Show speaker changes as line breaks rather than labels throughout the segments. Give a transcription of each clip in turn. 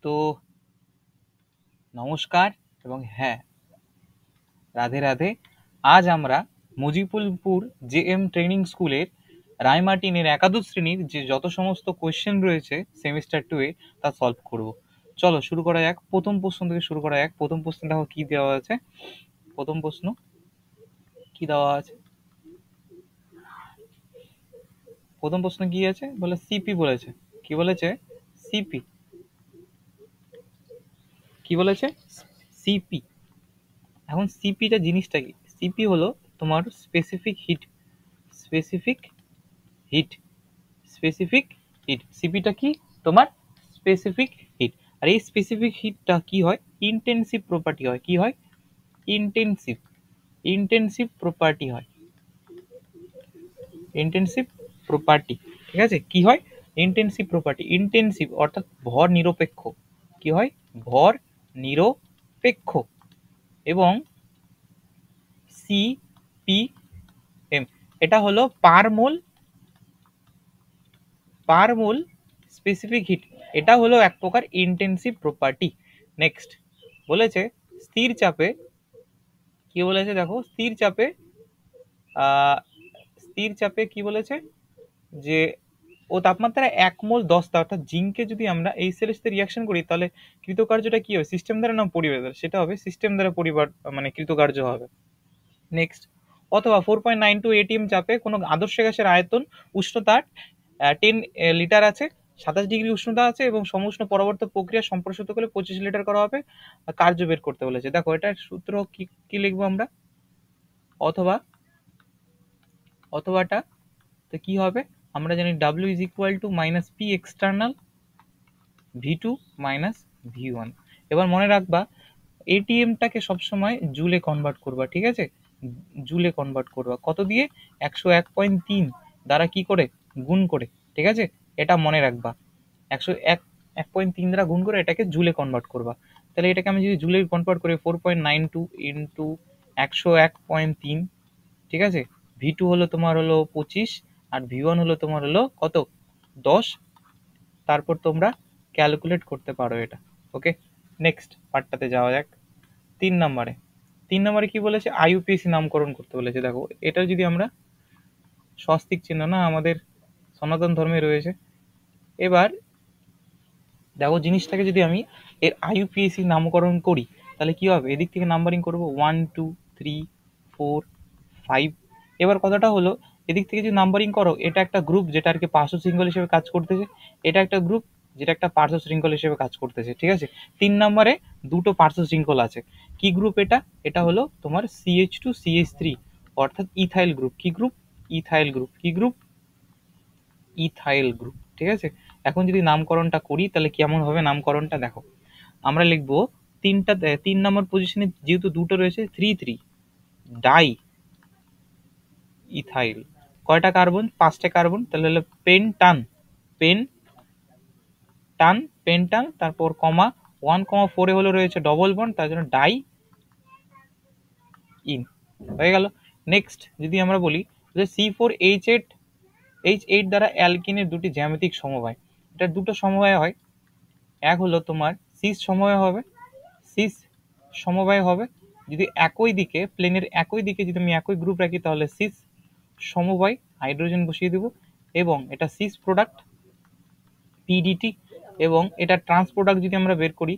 তো নমস্কার এবং হ্যাঁ, রাধে রাধে। আজ আমরা মুজিবুলপুর জেএম ট্রেনিং স্কুলের রায়মার্টিনের একাদশ শ্রেণীর যে যত সমস্ত কোয়েশ্চেন রয়েছে সেমিস্টার 2 এ তা সলভ করব। চলো শুরু করা যাক। প্রথম প্রশ্ন থেকে শুরু করা যাক। প্রথম প্রশ্ন দেখো কি দেওয়া আছে। প্রথম প্রশ্ন কি দেওয়া আছে? প্রথম প্রশ্ন কি আছে বলে সিপি বলেছে। কি বলেছে? সিপি। কি বলেছে? সিপি। এখন সিপিটা জিনিসটা কি? সিপি হলো তোমার specific heat. Specific heat. Specific heat. সিপিটা কি? তোমার স্পেসিফিক হিট। আর এই স্পেসিফিক হিটটা কি হয়? ইন্টেন্সিভ প্রপার্টি হয়। কি হয়? ইন্টেন্সিভ। ইন্টেন্সিভ প্রপার্টি হয়। Intensive property. ঠিক আছে? কি হয়? Intensive property. ইন্টেন্সিভ অর্থাৎ ভর নিরপেক্ষ। কি হয়? ভর নিরপেক্ষ। এবং সিপিএম এটা হলো পার মোল স্পেসিফিক হিট। এটা হলো এক প্রকার ইন্টেন্সিভ প্রপার্টি। নেক্সট বলেছে স্থির চাপে। কি বলেছে দেখো? স্থির চাপে কি বলেছে যে ও তাপমাত্রা 1 মোল 10 টা, অর্থাৎ জিঙ্কে যদি আমরা এই সেলের সাথে রিয়াকশন করি তাহলে কৃতকার্যটা কি হবে? সিস্টেম দ্বারা না পরিবার দ্বারা? সেটা হবে সিস্টেম দ্বারা পরিবার, মানে কৃতকার্য হবে। নেক্সট অথবা 4.92 এটিএম চাপে কোনো আদর্শ গ্যাসের আয়তন উষ্ণতা 10 লিটার আছে, 27 ডিগ্রি উষ্ণতা আছে এবং সমউষ্ণ পরবর্তী প্রক্রিয়া সম্প্রসারিত করলে 25 লিটার করা হবে। কার্য বের করতে বলেছে। দেখো এটার সূত্র কি কি লিখবো আমরা? অথবাটা তো কি হবে? আমরা জানি W is equal to minus P external V2 minus V1। এবার মনে রাখবা এটিএমটাকে সবসময় জুলে কনভার্ট করবা। ঠিক আছে? জুলে কনভার্ট করবা কত দিয়ে? 101.3 দ্বারা কি করে? গুণ করে। ঠিক আছে? এটা মনে রাখবা। 101.3 দ্বারা গুণ করে এটাকে জুলে কনভার্ট করবা। তাহলে এটাকে আমি যদি জুলে কনভার্ট করি 4.92 ইন্টু 101.3, ঠিক আছে? V2 হলো তোমার হলো 25 আর V1 হলো তোমার হলো কত? 10। তারপর তোমরা ক্যালকুলেট করতে পারো এটা। ওকে, নেক্সট পার্টটাতে যাওয়া যাক। 3 নম্বরে কি বলেছে? আইইউপিএসি নামকরণ করতে বলেছে। দেখো এটা যদি আমরা স্বস্তিক চিহ্ন না আমাদের সনাতন ধর্মে রয়েছে। এবার দেখো জিনিসটাকে যদি আমি এর আইইউপিএসি নামকরণ করি তাহলে কি হবে? এদিক থেকে নাম্বারিং করবো 1 2 3 4 5। এবার কথাটা হলো এদিক থেকে যদি নাম্বারিং করো, এটা একটা গ্রুপ যেটা আর কি পার্শ্ব শৃঙ্খল হিসেবে কাজ করতেছে। এটা একটা গ্রুপ যেটা একটা পার্শ্ব শৃঙ্খল হিসেবে কাজ করতেছে। ঠিক আছে? 3 নম্বরে দুটো পার্শ্ব শৃঙ্খল আছে। কি গ্রুপ এটা? এটা হলো তোমার CH2CH3 অর্থাৎ ইথাইল গ্রুপ। কি গ্রুপ? Ethyl group. কি গ্রুপ? Ethyl group. ঠিক আছে? এখন যদি নামকরণটা করি তাহলে কেমন হবে নামকরণটা? দেখো আমরা লিখবো 3 নম্বর পজিশনে যেহেতু দুটো রয়েছে 3 ডাই ইথাইল। কয়টা কার্বন? 5টা কার্বন। তাহলে হলো পেন্টান, তারপর কমা 1,4 এ হলো রয়েছে ডবল বন্ড, তার জন্য ডাই ইন হয়ে গেল। নেক্সট যদি আমরা বলি যে C4H8 দ্বারা অ্যালকিনের দুটি জ্যামিতিক সমবায়। এটা দুটো সমবায় হয়। এক হলো তোমার সিস সমবায় হবে যদি একই দিকে প্লেনের একই দিকে যদি আমি একই গ্রুপ রাখি তাহলে সিস সমবায় হাইড্রোজেন বসিয়ে দেব এবং এটা সিস প্রোডাক্ট PDT। এবং এটা ট্রান্স প্রোডাক্ট যদি আমরা বের করি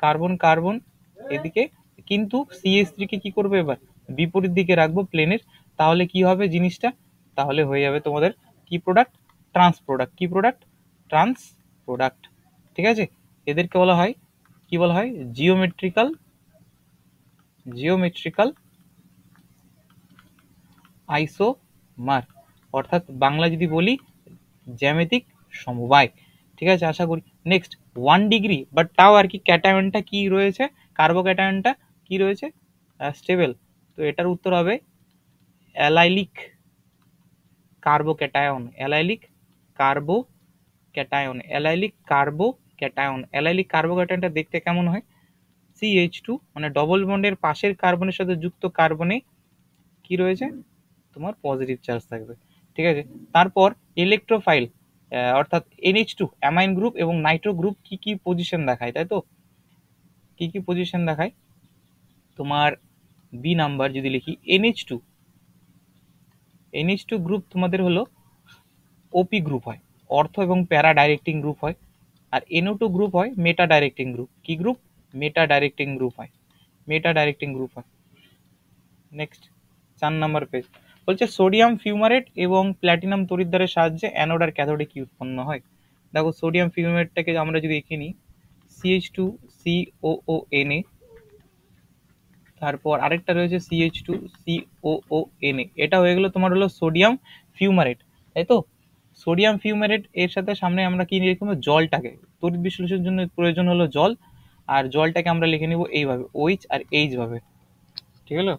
কার্বন এদিকে, কিন্তু CH3 কে কি করবে? এবার বিপরীত দিকে রাখবো প্লেনের। তাহলে কি হবে জিনিসটা? তাহলে হয়ে যাবে তোমাদের কি প্রোডাক্ট? Trans product. কি প্রোডাক্ট? Trans product. ঠিক আছে? এদেরকে বলা হয় কি বলা হয়? জিওমেট্রিক্যাল আইসোমার, অর্থাৎ বাংলা যদি বলি জ্যামিতিক সমবায়। ঠিক আছে? আশা করি। নেক্সট 1 ডিগ্রি বাট তাও আর কি ক্যাটায়নটা কি রয়েছে? কার্বোক্যাটায়নটা কি রয়েছে? স্টেবল। তো এটার উত্তর হবে অ্যালাইলিক কার্বোক্যাটায়ন। অ্যালাইলিক কার্বোক্যাটায়নটা দেখতে কেমন হয়? CH2 মানে ডবল বন্ডের পাশের কার্বনের সাথে যুক্ত কার্বনে কি রয়েছে? তোমার পজিটিভ চার্জ থাকবে। ঠিক আছে? তারপর ইলেকট্রোফাইল। অর্থাৎ NH2 অ্যামাইন গ্রুপ এবং নাইট্রো গ্রুপ কি কি পজিশন দেখায়, তাই তো? কি কি পজিশন দেখায় তোমার বি নাম্বার যদি লিখি NH2 গ্রুপ তোমাদের হলো ওপি গ্রুপ হয়, অর্থ এবং প্যারা ডাইরেক্টিং গ্রুপ হয়। আর NO2 গ্রুপ হয় মেটা ডাইরেক্টিং গ্রুপ। কি গ্রুপ? মেটা ডাইরেক্টিং গ্রুপ হয়, মেটা ডাইরেক্টিং গ্রুপ হয়। নেক্সট 4 নাম্বার পেজ বলছে সোডিয়াম ফিউমারেট এবং প্ল্যাটিনাম তড়িৎদ্বারের সাহায্যে অ্যানোড আর ক্যাথোডে কি উৎপন্ন হয়। দেখো সোডিয়াম ফিউমারেটটাকে আমরা যদি এঁকে নিই CH2COONA, তারপর আরেকটা রয়েছে CH2COONA, এটা হয়ে গেল তোমার হলো সোডিয়াম ফিউমারেট, তাই তো? সোডিয়াম ফিউমারেট এর সাথে সামনে আমরা কি লিখব? জলটাকে, তড়িৎ বিশ্লেষণের জন্য প্রয়োজন হলো জল, আর জলটাকে আমরা লিখে নিব এইভাবে OH আর H ভাবে। ঠিক হলো?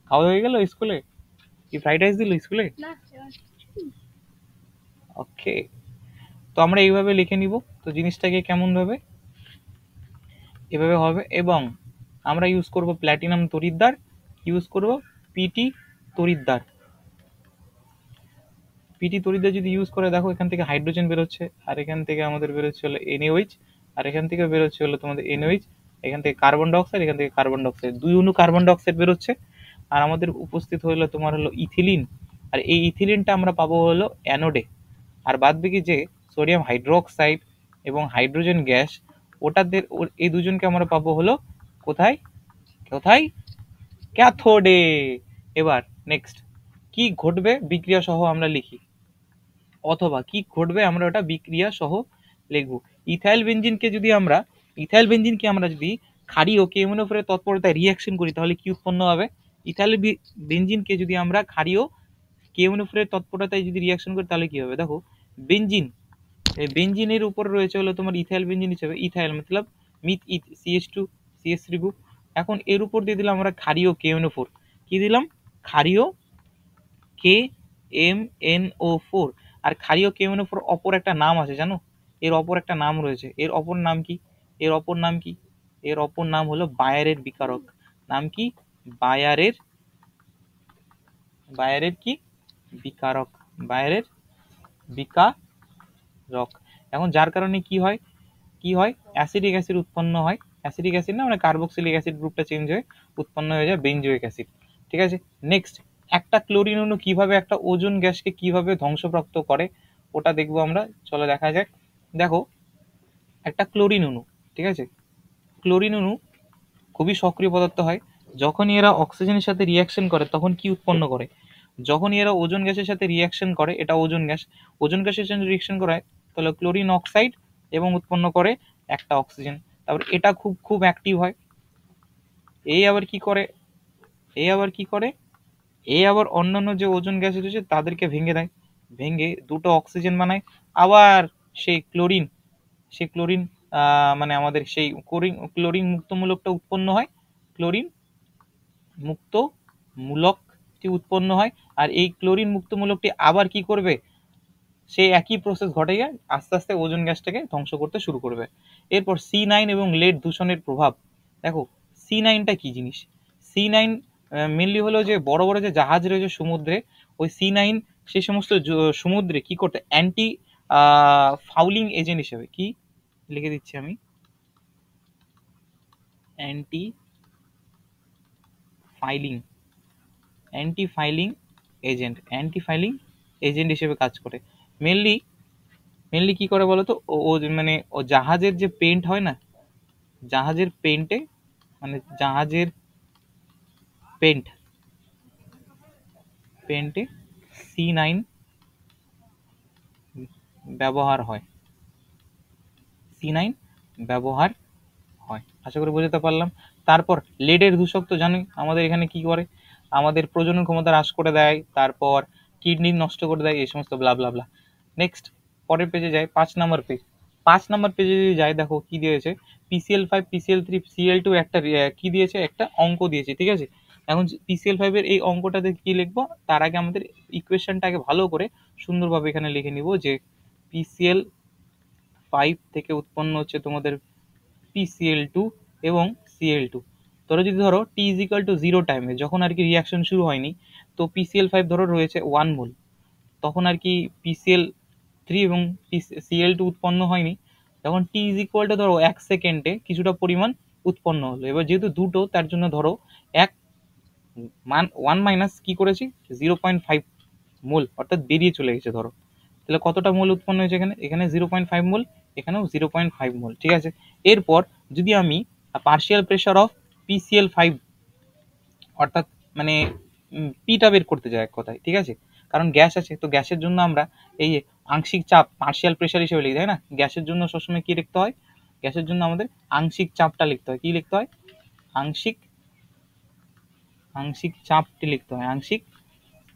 খাওয়া হয়ে গেল স্কুলে? কি ফ্রাইড রাইস দিল স্কুলে? ওকে, তো আমরা এইভাবে লিখে নিব। তো জিনিসটাকে কেমন ভাবে? এভাবে হবে। এবং আমরা ইউজ করব প্ল্যাটিনাম তড়িৎদ্বার, ইউজ করব পিটি তড়িৎদ্বার। পিটি তড়িৎদ্বার যদি ইউজ করে দেখো এখান থেকে হাইড্রোজেন বেরোচ্ছে, আর এখান থেকে আমাদের বেরোচ্ছে হলো NaOH, আর এখান থেকে বেরোচ্ছে হলো তোমাদের NaOH, এখান থেকে কার্বন ডাইঅক্সাইড, এখান থেকে কার্বন ডাইঅক্সাইড, 2 অণু কার্বন ডাইঅক্সাইড বেরোচ্ছে, আর আমাদের উপস্থিত হলো তোমার হলো ইথিলিন। আর এই ইথিলিনটা আমরা পাবো হলো অ্যানোডে। আর বাদ বাকি যে সোডিয়াম হাইড্রোক্সাইড এবং হাইড্রোজেন গ্যাস, ওটাদের এই দুজনকে আমরা পাবো হলো কোথায়? কোথায়? ক্যাথোডে। এবার নেক্সট কি ঘটবে বিক্রিয়া সহ আমরা লিখি, অথবা কি ঘটবে আমরা ওটা বিক্রিয়া সহ লিখব। ইথাইল বেনজিনকে যদি ক্ষারীয় KMnO4 এর তৎপরতায় রিঅ্যাকশন করি তাহলে কি উৎপন্ন হবে? ইথাইল বেনজিনকে যদি আমরা ক্ষারীয় KMnO4 এর তৎপরতায় যদি রিঅ্যাকশন করি তাহলে কি হবে? দেখো বেনজিন, এই বেনজিনের উপর রয়েছে হলো তোমার ইথাইল বেনজিন হিসেবে, ইথাইল মতলব মিথ ইথ CH2CH3 গ্রুপ। এখন এর উপর দিয়ে দিলাম আমরা ক্ষারীয় KMnO4, কি দিলাম? ক্ষারীয় KMnO4। আর ক্ষারীয় KMnO4 অপর একটা নাম আছে জানো? এর অপর একটা নাম রয়েছে। এর অপর নাম কি? এর অপর নাম কি? এর অপর নাম হলো বায়ারের বিকারক। নাম কি? বায়ারের কি? বিকারক, বায়ারের বিকারক। এখন যার কারণে কি হয়? অ্যাসিডিক অ্যাসিড উৎপন্ন হয়। অ্যাসিডিক অ্যাসিড না, মানে কার্বক্সিলিক অ্যাসিড গ্রুপটা চেঞ্জ হয়ে উৎপন্ন হয়ে যায় বেনজোইক অ্যাসিড। ঠিক আছে, নেক্সট একটা ক্লোরিন অণু কিভাবে একটা ওজোন গ্যাসকে কিভাবে ধ্বংসপ্রাপ্ত করে ওটা দেখবো আমরা। চলো দেখা যাক। দেখো একটা ক্লোরিন অণু, ঠিক আছে, ক্লোরিন অণু খুবই সক্রিয় পদার্থ হয়। যখনই এরা অক্সিজেনের সাথে রিঅ্যাকশন করে তখন কি উৎপন্ন করে? যখনই এরা ওজোন গ্যাসের সাথে রিঅ্যাকশন করে, এটা ওজোন গ্যাসের সাথে রিঅ্যাকশন করায় তাহলে ক্লোরিন অক্সাইড এবং উৎপন্ন করে একটা অক্সিজেন। তারপর এটা খুব অ্যাক্টিভ হয়। এই আবার কি করে? এই আবার অন্যান্য যে ওজোন গ্যাস রয়েছে তাদেরকে ভেঙে দেয়, ভেঙে দুটো অক্সিজেন বানায়। আবার সেই ক্লোরিন মানে আমাদের সেই ক্লোরিন মুক্ত মূলকটা উৎপন্ন হয়, ক্লোরিন মুক্ত মূলকটি উৎপন্ন হয়। আর এই ক্লোরিন মুক্ত মূলকটি আবার কি করবে? সেই একই প্রসেস ঘটাইয়া আস্তে আস্তে ওজোন গ্যাসটাকে ধ্বংস করতে শুরু করবে। এরপর C9 এবং লেড দূষণের প্রভাব। দেখো C9টা কি জিনিস? C9 মেনলি হলো যে বড় বড় যে জাহাজ রয়েছে সমুদ্রে, ওই C9 সেই সমস্ত সমুদ্রে কি করতে? অ্যান্টি ফাউলিং এজেন্ট হিসেবে, কি লিখে দিচ্ছি আমি, অ্যান্টি ফাইলিং এজেন্ট হিসেবে কাজ করে। মেনলি কি করে বলতো? ও মানে ও জাহাজের যে পেন্ট হয় না, জাহাজের পেন্টে C9 ব্যবহার হয়। আশা করি বোঝাতে পারলাম। তারপর লেডের দূষক তো জানোই আমাদের এখানে কি করে? আমাদের প্রজনন ক্ষমতা হ্রাস করে দেয়, তারপর কিডনি নষ্ট করে দেয়, এই সমস্ত ব্লা ব্লা ব্লা। নেক্সট পরের পেজে যাই, 5 নাম্বার পেজে যদি যাই, দেখো কি দিয়েছে? PCl5 PCl3 Cl2 একটা কি দিয়েছে? একটা অঙ্ক দিয়েছে, ঠিক আছে। এখন PCl5 এর এই অঙ্কটাতে কি লিখবো তার আগে আমাদের ইকুয়েশনটাকে ভালো করে সুন্দরভাবে এখানে লিখে নিব যে PCl5 থেকে উৎপন্ন হচ্ছে তোমাদের PCl2 এবং Cl2। তোরা যদি ধরো T=0 টাইমে, যখন আর কি রিয়াকশন শুরু হয়নি, তো PCl5 ধরো রয়েছে 1 মোল, তখন আর কি PCl 3 এবং Cl2 উৎপন্ন হয়নি, যখন t ইজ ইকুয়াল টু ধরো 1 সেকেন্ডে কিছুটা পরিমাণ উৎপন্ন হলো। এবার যেহেতু দুটো, তার জন্য ধরো 1 মাইনাস কি করেছি 0.5 মোল, অর্থাৎ বেরিয়ে চলে গেছে ধরো। তাহলে কতটা মোল উৎপন্ন হয়েছে এখানে? এখানে 0.5 মোল, এখানেও 0.5 মোল, ঠিক আছে। এরপর যদি আমি পার্শিয়াল প্রেশার অফ PCl5 অর্থাৎ মানে পিটা বের করতে যাই এক কথায়, ঠিক আছে, কারণ গ্যাস আছে, তো গ্যাসের জন্য আমরা এই আংশিক চাপ পার্শিয়াল প্রেশার হিসেবে লিখি, তাই না? গ্যাসের জন্য সবসময় কি লিখতে হয়? গ্যাসের জন্য আমাদের আংশিক চাপটা লিখতে হয়। কি লিখতে হয়? আংশিক চাপটি লিখতে হয়, আংশিক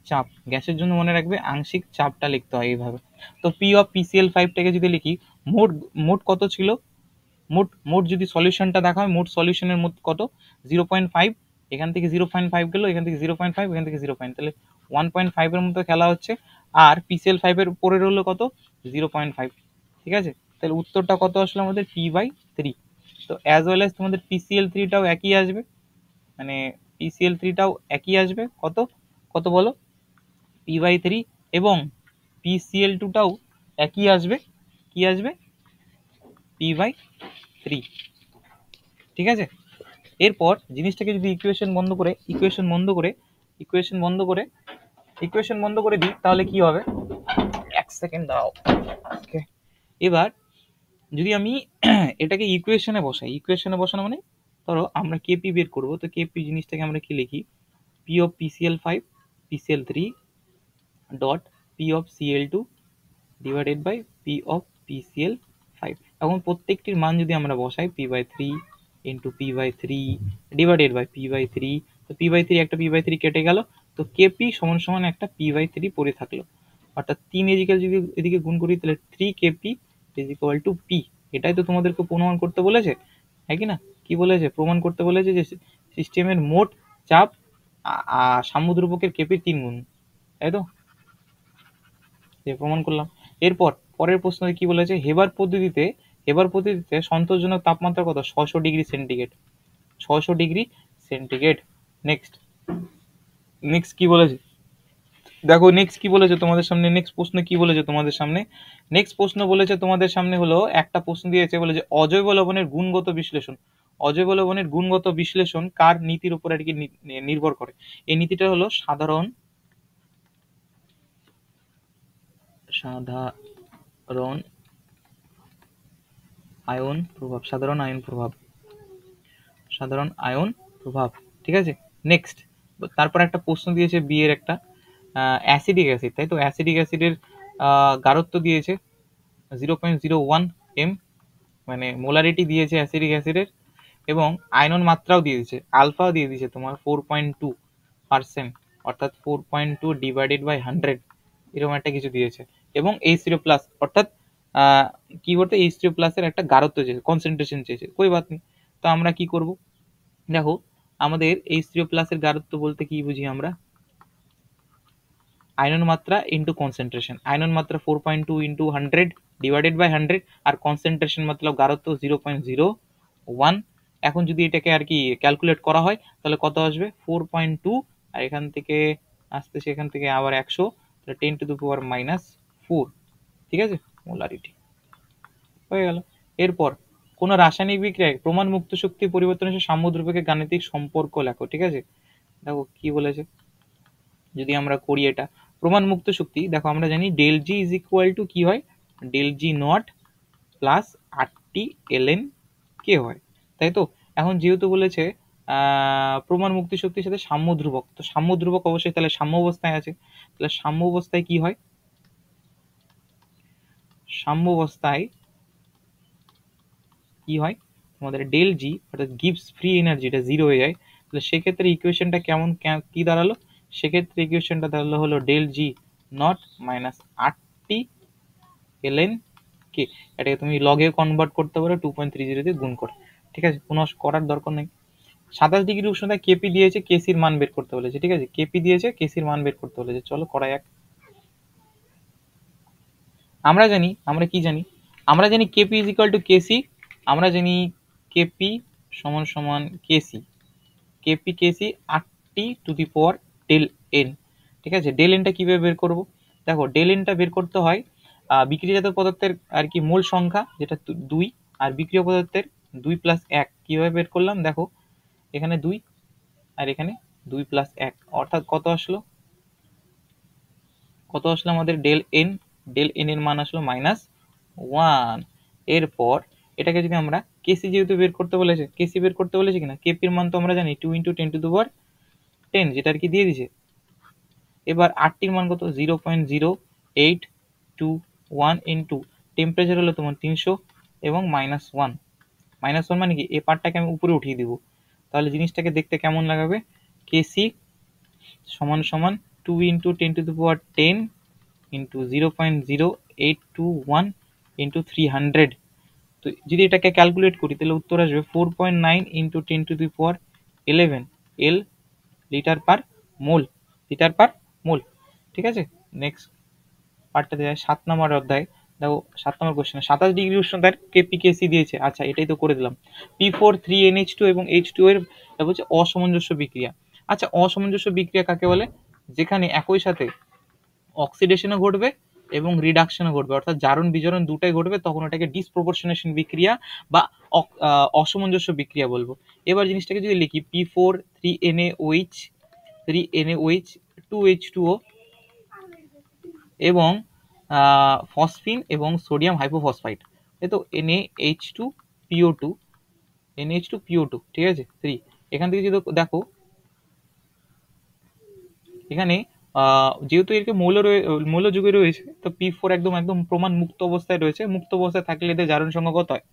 চাপ। গ্যাসের জন্য মনে রাখবে আংশিক চাপটা লিখতে হয় এইভাবে। তো পি অফ PCl5টাকে যদি লিখি, মোট মোট কত ছিল? মোট যদি সলিউশনটা দেখা হয়, মোট সলিউশনের মোট কত? 0.5, এখান থেকে 0.5 গেল, এখান থেকে 0.5, এখান থেকে 0. তাহলে 1.5 এর মতো খেলা হচ্ছে। আর PCl5 এর উপরে রইলো কত? 0.5, ঠিক আছে। তাহলে উত্তরটা কত আসলো আমাদের? P/3। তো অ্যাজ ওয়েল এজ তোমাদের PCl3টাও একই আসবে, মানে PCl3টাও একই আসবে। কত কত বলো? P/3, এবং PCl2টাও একই আসবে। কি আসবে? P/3, ঠিক আছে। এরপর জিনিসটাকে যদি ইকুয়েশন বন্ধ করে দিই, তাহলে কি হবে? এক সেকেন্ড দাও। ওকে, এবার যদি আমি এটাকে ইকুয়েশনে বসানো মানে ধরো আমরা কেপি বের করবো, তো কেপি জিনিসটাকে আমরা কি লিখি? P of PCl5 PCl3 dot P of Cl2 divided by P of PCl5। এখন প্রত্যেকটির মান যদি আমরা বসাই, P/3 into P/3 divided by P/3, তো P/3 একটা P/3 কেটে গেল, তো কেপি সমান সমান একটা P/3 পড়ে থাকলো। অর্থাৎ 3 এদিকে যদি এদিকে গুণ করি, তাহলে 3 kp is equal two P. এটাই তো তোমাদেরকে প্রমাণ করতে বলেছে, হ্যাঁ কি না? কি বলেছে? প্রমাণ করতে বলেছে যে সিস্টেমের মোট চাপ সাম্যদ্রুবকের কেপির 3 গুণ, তাই তো? প্রমাণ করলাম। এরপর পরের প্রশ্নে কি বলেছে? হেবার পদ্ধতিতে সন্তোষজনক তাপমাত্রা কত? 600 degree centigrade. 600 degree centigrade. Next কি বলেছে দেখো, নেক্সট কি বলেছে তোমাদের সামনে? নেক্সট প্রশ্ন কি বলেছে তোমাদের সামনে? নেক্সট প্রশ্ন বলেছে তোমাদের সামনে হলো, একটা প্রশ্ন দিয়েছে, বলে যে অজৈব লবণের গুণগত বিশ্লেষণ। অজৈব লবণের গুণগত বিশ্লেষণ কার নীতির উপর আর কি নির্ভর করে? এই নীতিটা হলো সাধারণ আয়ন প্রভাব, ঠিক আছে। নেক্সট, তারপর একটা প্রশ্ন দিয়েছে বি এর একটা, অ্যাসিডিক অ্যাসিড, তাই তো? অ্যাসিডিক অ্যাসিডের গাঢ়ত্ব দিয়েছে 0.01 m, মানে মোলারিটি দিয়েছে অ্যাসিডিক অ্যাসিডের, এবং আয়নন মাত্রাও দিয়ে দিয়েছে, আলফাও দিয়ে দিয়েছে তোমার 4.2%, অর্থাৎ 4.2 ডিভাইডেড বাই 100, এরকম একটা কিছু দিয়েছে। এবং H3+ অর্থাৎ কি করতে? H3+ এর একটা গাঢ়ত্ব চেয়েছে, কনসেন্ট্রেশন চেয়েছে। কই বাত নেই, তো আমরা কি করব? দেখো, আমাদের H3+ এর গাঢ়ত্ব বলতে কি বুঝি আমরা? আয়নন মাত্রা ইন্টু কনসেন্ট্রেশন। আয়নন মাত্রা 4.2 ইন্টু 100 ডিভাইডেড বাই 100, আর কনসেন্ট্রেশন মতলব গাঢ়ত্ব 0.01। এখন যদি এটাকে আর কি ক্যালকুলেট করা হয়, তাহলে কত আসবে? 4.2, আর এখান থেকে আসতে সেখান থেকে আবার 100, তাহলে 10⁻⁻⁴, ঠিক আছে, মোলারিটি হয়ে গেল। এরপর কোন রাসায়নিক বিক্রিয়ায় প্রমাণ মুক্ত শক্তি পরিবর্তনের সাম্যদ্রব্যকে গাণিতিক সম্পর্ক লেখো, ঠিক আছে। দেখো কি বলেছে, যদি আমরা করি এটা প্রমাণ মুক্ত শক্তি, দেখো আমরা জানি del G is equal to কি হয়? Del G naught plus RT ln কে হয়, তাই তো? এখন যেহেতু বলেছে প্রমাণ মুক্তি শক্তির সাথে সাম্য ধ্রুবক, তো সাম্য ধ্রুবক অবশ্যই তাহলে সাম্য অবস্থায় আছে। তাহলে সাম্য অবস্থায় কি হয়? সাম্য অবস্থায় কি হয় আমাদের? ডেল জি অর্থাৎ গিভস ফ্রি এনার্জিটা 0 হয়ে যায়। তাহলে সেক্ষেত্রে ইকুয়েশনটা কেমন কি দাঁড়ালো? সেক্ষেত্রে ইকুয়েশনটা দাঁড়ালো হলো del G naught minus RT ln কে। এটাকে তুমি লগে কনভার্ট করতে পারো 2.30 দিয়ে গুণ করে, ঠিক আছে, কোনো করার দরকার নেই। 27 ডিগ্রি উষ্ণতায় কেপি দিয়েছে, কেসির মান বের করতে বলেছে, ঠিক আছে। কেপি দিয়েছে, কেসির মান বের করতে বলেছে। চলো করা যাক। আমরা কি জানি? আমরা জানি KP is equal to KC. আমরা জানি কেপি সমান সমান KC. KC RT to the power del N, ঠিক আছে। ডেল এনটা কিভাবে বের করব? দেখো, ডেল এনটা বের করতে হয় বিক্রিয়াজাত পদার্থের আর কি মোল সংখ্যা যেটা 2, আর বিক্রিয় পদার্থের 2 + 1 কিভাবে বের করলাম দেখো, এখানে 2 আর এখানে 2 + 1 অর্থাৎ কত আসলো আমাদের ডেল এন এর মান আসলো -1। এরপর এটাকে যদি আমরা কেসি যেহেতু বের করতে বলেছে, কেসি বের করতে বলেছে কিনা, কেপির মান তো আমরা জানি 2 × 10⁻10 যেটা আর কি দিয়ে দিছে। এবার আরটির মান কত 0.0821 ইন্টু টেম্পারেচার হলো তোমার 300 এবং -1 মানে কি এই পার্টটাকে আমি উপরে উঠিয়ে দিব, তাহলে জিনিসটাকে দেখতে কেমন লাগাবে, কেসি সমান সমান 2 × 10⁻10 ইন্টু 0.0821 ইন্টু 300। তো যদি এটাকে ক্যালকুলেট করি তাহলে উত্তর আসবে 4.9 × 10⁻11 এল লিটার পার মোল, ঠিক আছে। নেক্সট পার্টটাতে যায় 7 নম্বর অধ্যায়। দেখো 7 নম্বর কোশ্চেন, 27 ডিগ্রি উষ্ণতার কেপিকেসি দিয়েছে। আচ্ছা এটাই তো করে দিলাম। P4 3NH2 এবং H2 এর হচ্ছে অসামঞ্জস্য বিক্রিয়া। আচ্ছা অসামঞ্জস্য বিক্রিয়া কাকে বলে, যেখানে একই সাথে অক্সিডেশনও ঘটবে এবং রিডাকশনও ঘটবে, অর্থাৎ জারণ বিজারণ দুটাই ঘটবে, তখন ওটাকে ডিসপ্রপোর্শনেশন বিক্রিয়া বা অসামঞ্জস্য বিক্রিয়া বলবো। এবার জিনিসটাকে যদি লিখি P4 3NaOH 2H2O এবং ফসফিন এবং সোডিয়াম হাইপোফসফাইড, তাই তো NaH2PO2 ঠিক আছে 3। এখান থেকে যদি দেখো এখানে যেহেতু এর মৌল যুগে রয়েছে, তো P4 একদম প্রমাণ মুক্ত অবস্থায় রয়েছে। মুক্ত অবস্থায় থাকলে এদের জারণ সংখ্যা কত হয়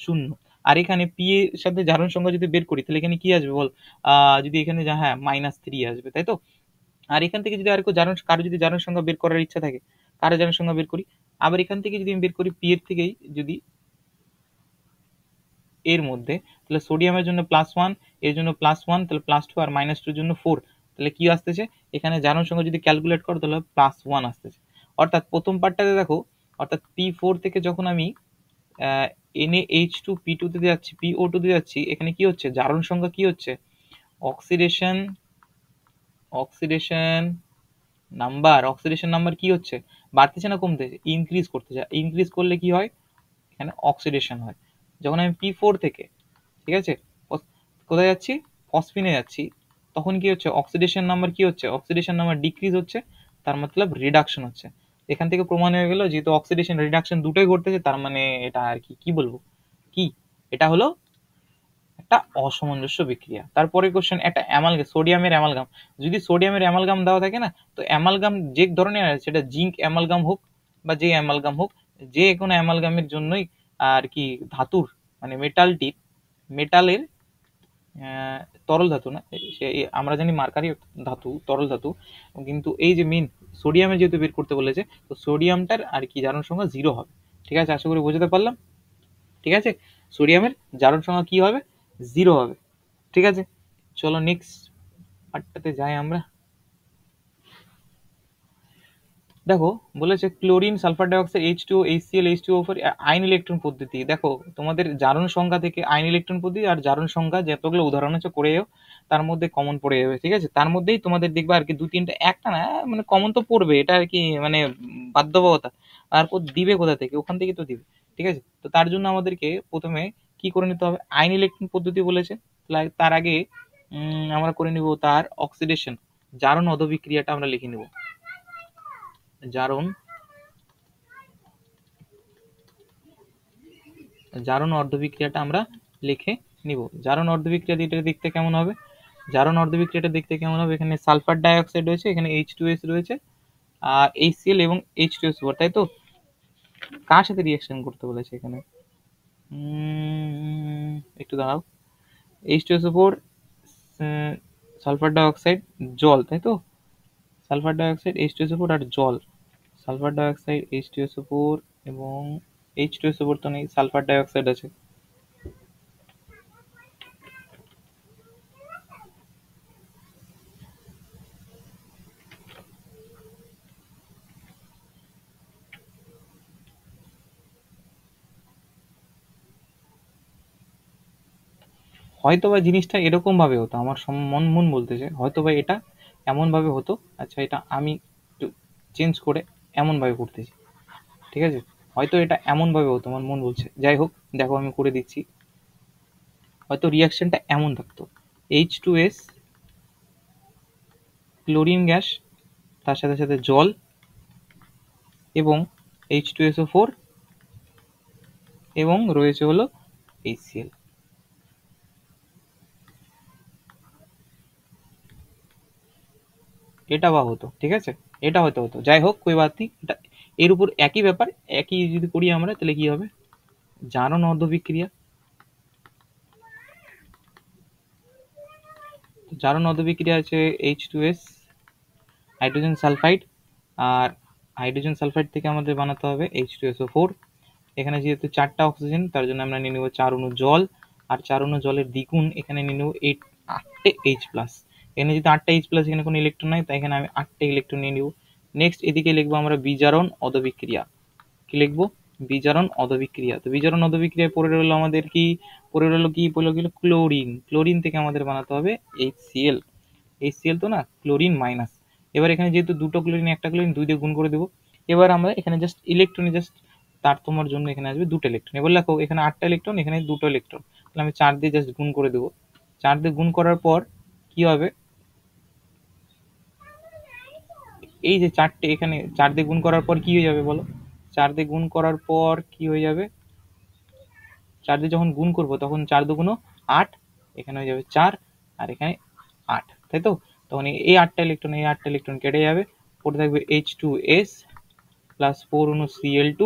0। আর এখানে P এর সাথে জারণ সংখ্যা যদি বের করি তাহলে এখানে কি আসবে বল, যদি এখানে হ্যাঁ -3 আসবে, তাই তো। আর এখান থেকে যদি আর কারো যদি জারণ সংখ্যা বের করার ইচ্ছা থাকে, কারো জারণ সংখ্যা বের করি, আবার এখান থেকে যদি আমি বের করি P এর থেকেই যদি এর মধ্যে, তাহলে সোডিয়ামের জন্য +1, এর জন্য +1, তাহলে +2 আর -2 এর জন্য 4, তাহলে কি আসতেছে এখানে জারণ সংখ্যা যদি ক্যালকুলেট করো তাহলে +1 আসতেছে। অর্থাৎ প্রথম পার্টটাতে দেখো, অর্থাৎ P4 থেকে যখন আমি NaH2P2 তে যাচ্ছি, PO2 তে যাচ্ছি, এখানে কি হচ্ছে জারণ সংখ্যা কি হচ্ছে, অক্সিডেশন নাম্বার কি হচ্ছে, বাড়তেছে না কমতেছে, ইনক্রিজ করতেছে। ইনক্রিজ করলে কি হয়, এখানে অক্সিডেশন হয়। যখন আমি P4 থেকে, ঠিক আছে, কোথায় যাচ্ছি, ফসফিনে যাচ্ছি, তখন কি হচ্ছে অক্সিডেশন নাম্বার ডিক্রিজ হচ্ছে, তার মতলব রিডাকশন হচ্ছে। এখান থেকে প্রমাণ হয়ে গেল যেহেতু অক্সিডেশন রিডাকশন দুটোই ঘটতেছে, তার মানে এটা আর কি বলবো, কি এটা হলো একটা অসামঞ্জস্য বিক্রিয়া। তারপরে কোশ্চেন, একটা সোডিয়ামের অ্যামালগাম, যদি সোডিয়ামের অ্যামালগাম দেওয়া থাকে না, তো অ্যামালগাম যে ধরনের আছে, সেটা জিঙ্ক অ্যামালগাম হোক বা যে অ্যামালগাম হোক, যে কোনো অ্যামালগামের জন্যই আর কি ধাতুর মানে মেটালের তরল ধাতু না, সে আমরা জানি মার্কারি ধাতু, তরল ধাতু, কিন্তু এই যে মেন সোডিয়ামে যেহেতু বের করতে বলেছে, তো সোডিয়ামটার আর কি জারণ সংখ্যা 0 হবে। ঠিক আছে, আশা করি বোঝাতে পারলাম। ঠিক আছে, সোডিয়ামের জারণ সংখ্যা কি হবে, 0 হবে। ঠিক আছে, চলো নেক্সট পার্টটাতে যাই আমরা। দেখো বলেছে chlorine, sulphur dioxide, H2O, HCl, H2O4 ion electron পদ্ধতি। দেখো তোমাদের জারণ সংখ্যা থেকে আয়ন ইলেকট্রন পদ্ধতি আর জারণ সংখ্যা যতগুলো উদাহরণ আছে করে যাও, তার মধ্যে কমন পড়ে যাবে। ঠিক আছে, তার মধ্যেই তোমাদের দেখবে আর কি 2-3টা, একটা না মানে কমন তো পড়বে, এটা আর কি মানে বাধ্যবাধকতা। আর দিবে কোথা থেকে, ওখান থেকে তো দিবে। ঠিক আছে, তো তার জন্য আমাদেরকে প্রথমে কি করে নিতে হবে, আয়ন ইলেকট্রন পদ্ধতি বলেছে, তার আগে আমরা করে নিব তার অক্সিডেশন, জারণ অদবিক্রিয়াটা আমরা লিখে নিব। জারণ অর্ধবিক্রিয়াটা আমরা লিখে নিব। জারণ অর্ধবিক্রিয়া দেখতে কেমন হবে, এখানে সালফার ডাইঅক্সাইড রয়েছে, এখানে H2S রয়েছে, আর HCl এবং H2SO4, তাই তো। কার সাথে রিঅ্যাকশন করতে বলেছে এখানে, একটু দাঁড়াও, H2SO4, সালফার ডাইঅক্সাইড, জল, তাই তো। সালফার ডাইঅক্সাইড, H2SO4 আর জল, সালফার ডাইঅক্সাইড, H2SO4 এবং H2SO4 তো নেই, সালফার ডাইঅক্সাইড আছে। হয়তোবা জিনিসটা এরকম ভাবে হতো, আমার মন বলতেছে হয়তোবা এটা এমন ভাবে হতো। আচ্ছা এটা আমি একটু চেঞ্জ করে এমন ভাবে করতেছি। ঠিক আছে, হয়তো এটা এমনভাবে হতো, আমার মন বলছে, যাই হোক দেখো আমি করে দিচ্ছি। হয়তো রিয়াকশনটা এমন থাকতো, H2S ক্লোরিন গ্যাস, তার সাথে সাথে জল এবং H2SO4 এবং রয়েছে হলো HCl। এটা বা হতো, ঠিক আছে, এটা হয়তো হতো, যাই হোক কোই বাত নেই। এটা এর উপর একই ব্যাপার, একই যদি করি আমরা তাহলে কি হবে, জারণ অর্ধবিক্রিয়া। জারণ অর্ধবিক্রিয়া আছে H2S হাইড্রোজেন সালফাইড, আর হাইড্রোজেন সালফাইড থেকে আমাদের বানাতে হবে H2SO4। এখানে যেহেতু 4টা অক্সিজেন, তার জন্য আমরা নিয়ে নেব 4 অণু জল, আর 4 অণু জলের দ্বিগুণ এখানে নিয়ে নেব 8টে H প্লাস। এখানে যদি 8টা H প্লাস, এখানে কোনো ইলেকট্রন নাই, তাই এখানে আমি 8টে ইলেকট্রন নিয়ে নিব। নেক্সট এদিকে লিখবো আমরা বিজারণ অদবিক্রিয়া। কি লিখবো, বিজারণ অদবিক্রিয়া। তো বিজারণ অদবিক্রিয়ায় পড়ে রইলো আমাদের কি, পড়ে রইলো কি, পড়ে গেল ক্লোরিন। ক্লোরিন থেকে আমাদের বানাতে হবে HCl। HCl তো না, ক্লোরিন মাইনাস। এবার এখানে যেহেতু দুটো ক্লোরিন একটা ক্লোরিন, 2 দিয়ে গুণ করে দেবো। এবার আমরা এখানে জাস্ট ইলেকট্রনে জাস্ট তারতম্যের জন্য এখানে আসবে 2টা ইলেকট্রন। এবার দেখো এখানে 8টা ইলেকট্রন, এখানে 2টো ইলেকট্রন, তাহলে আমি 4 দিয়ে জাস্ট গুণ করে দেবো। 4 দিয়ে গুণ করার পর কি হবে, এই যে 4টে এখানে 4 দিয়ে গুণ করার পর কি হয়ে যাবে বলো, 4 দিয়ে গুণ করার পর কি হয়ে যাবে, 4 দিয়ে যখন গুণ করবো তখন 4 দুগুণ 8, এখানে হয়ে যাবে 4, আর এখানে 8, তাই তো। তখন এই 8টা ইলেকট্রন, এই 8টা ইলেকট্রন কেটে যাবে, পড়ে থাকবে H2S প্লাস 4 অণু Cl2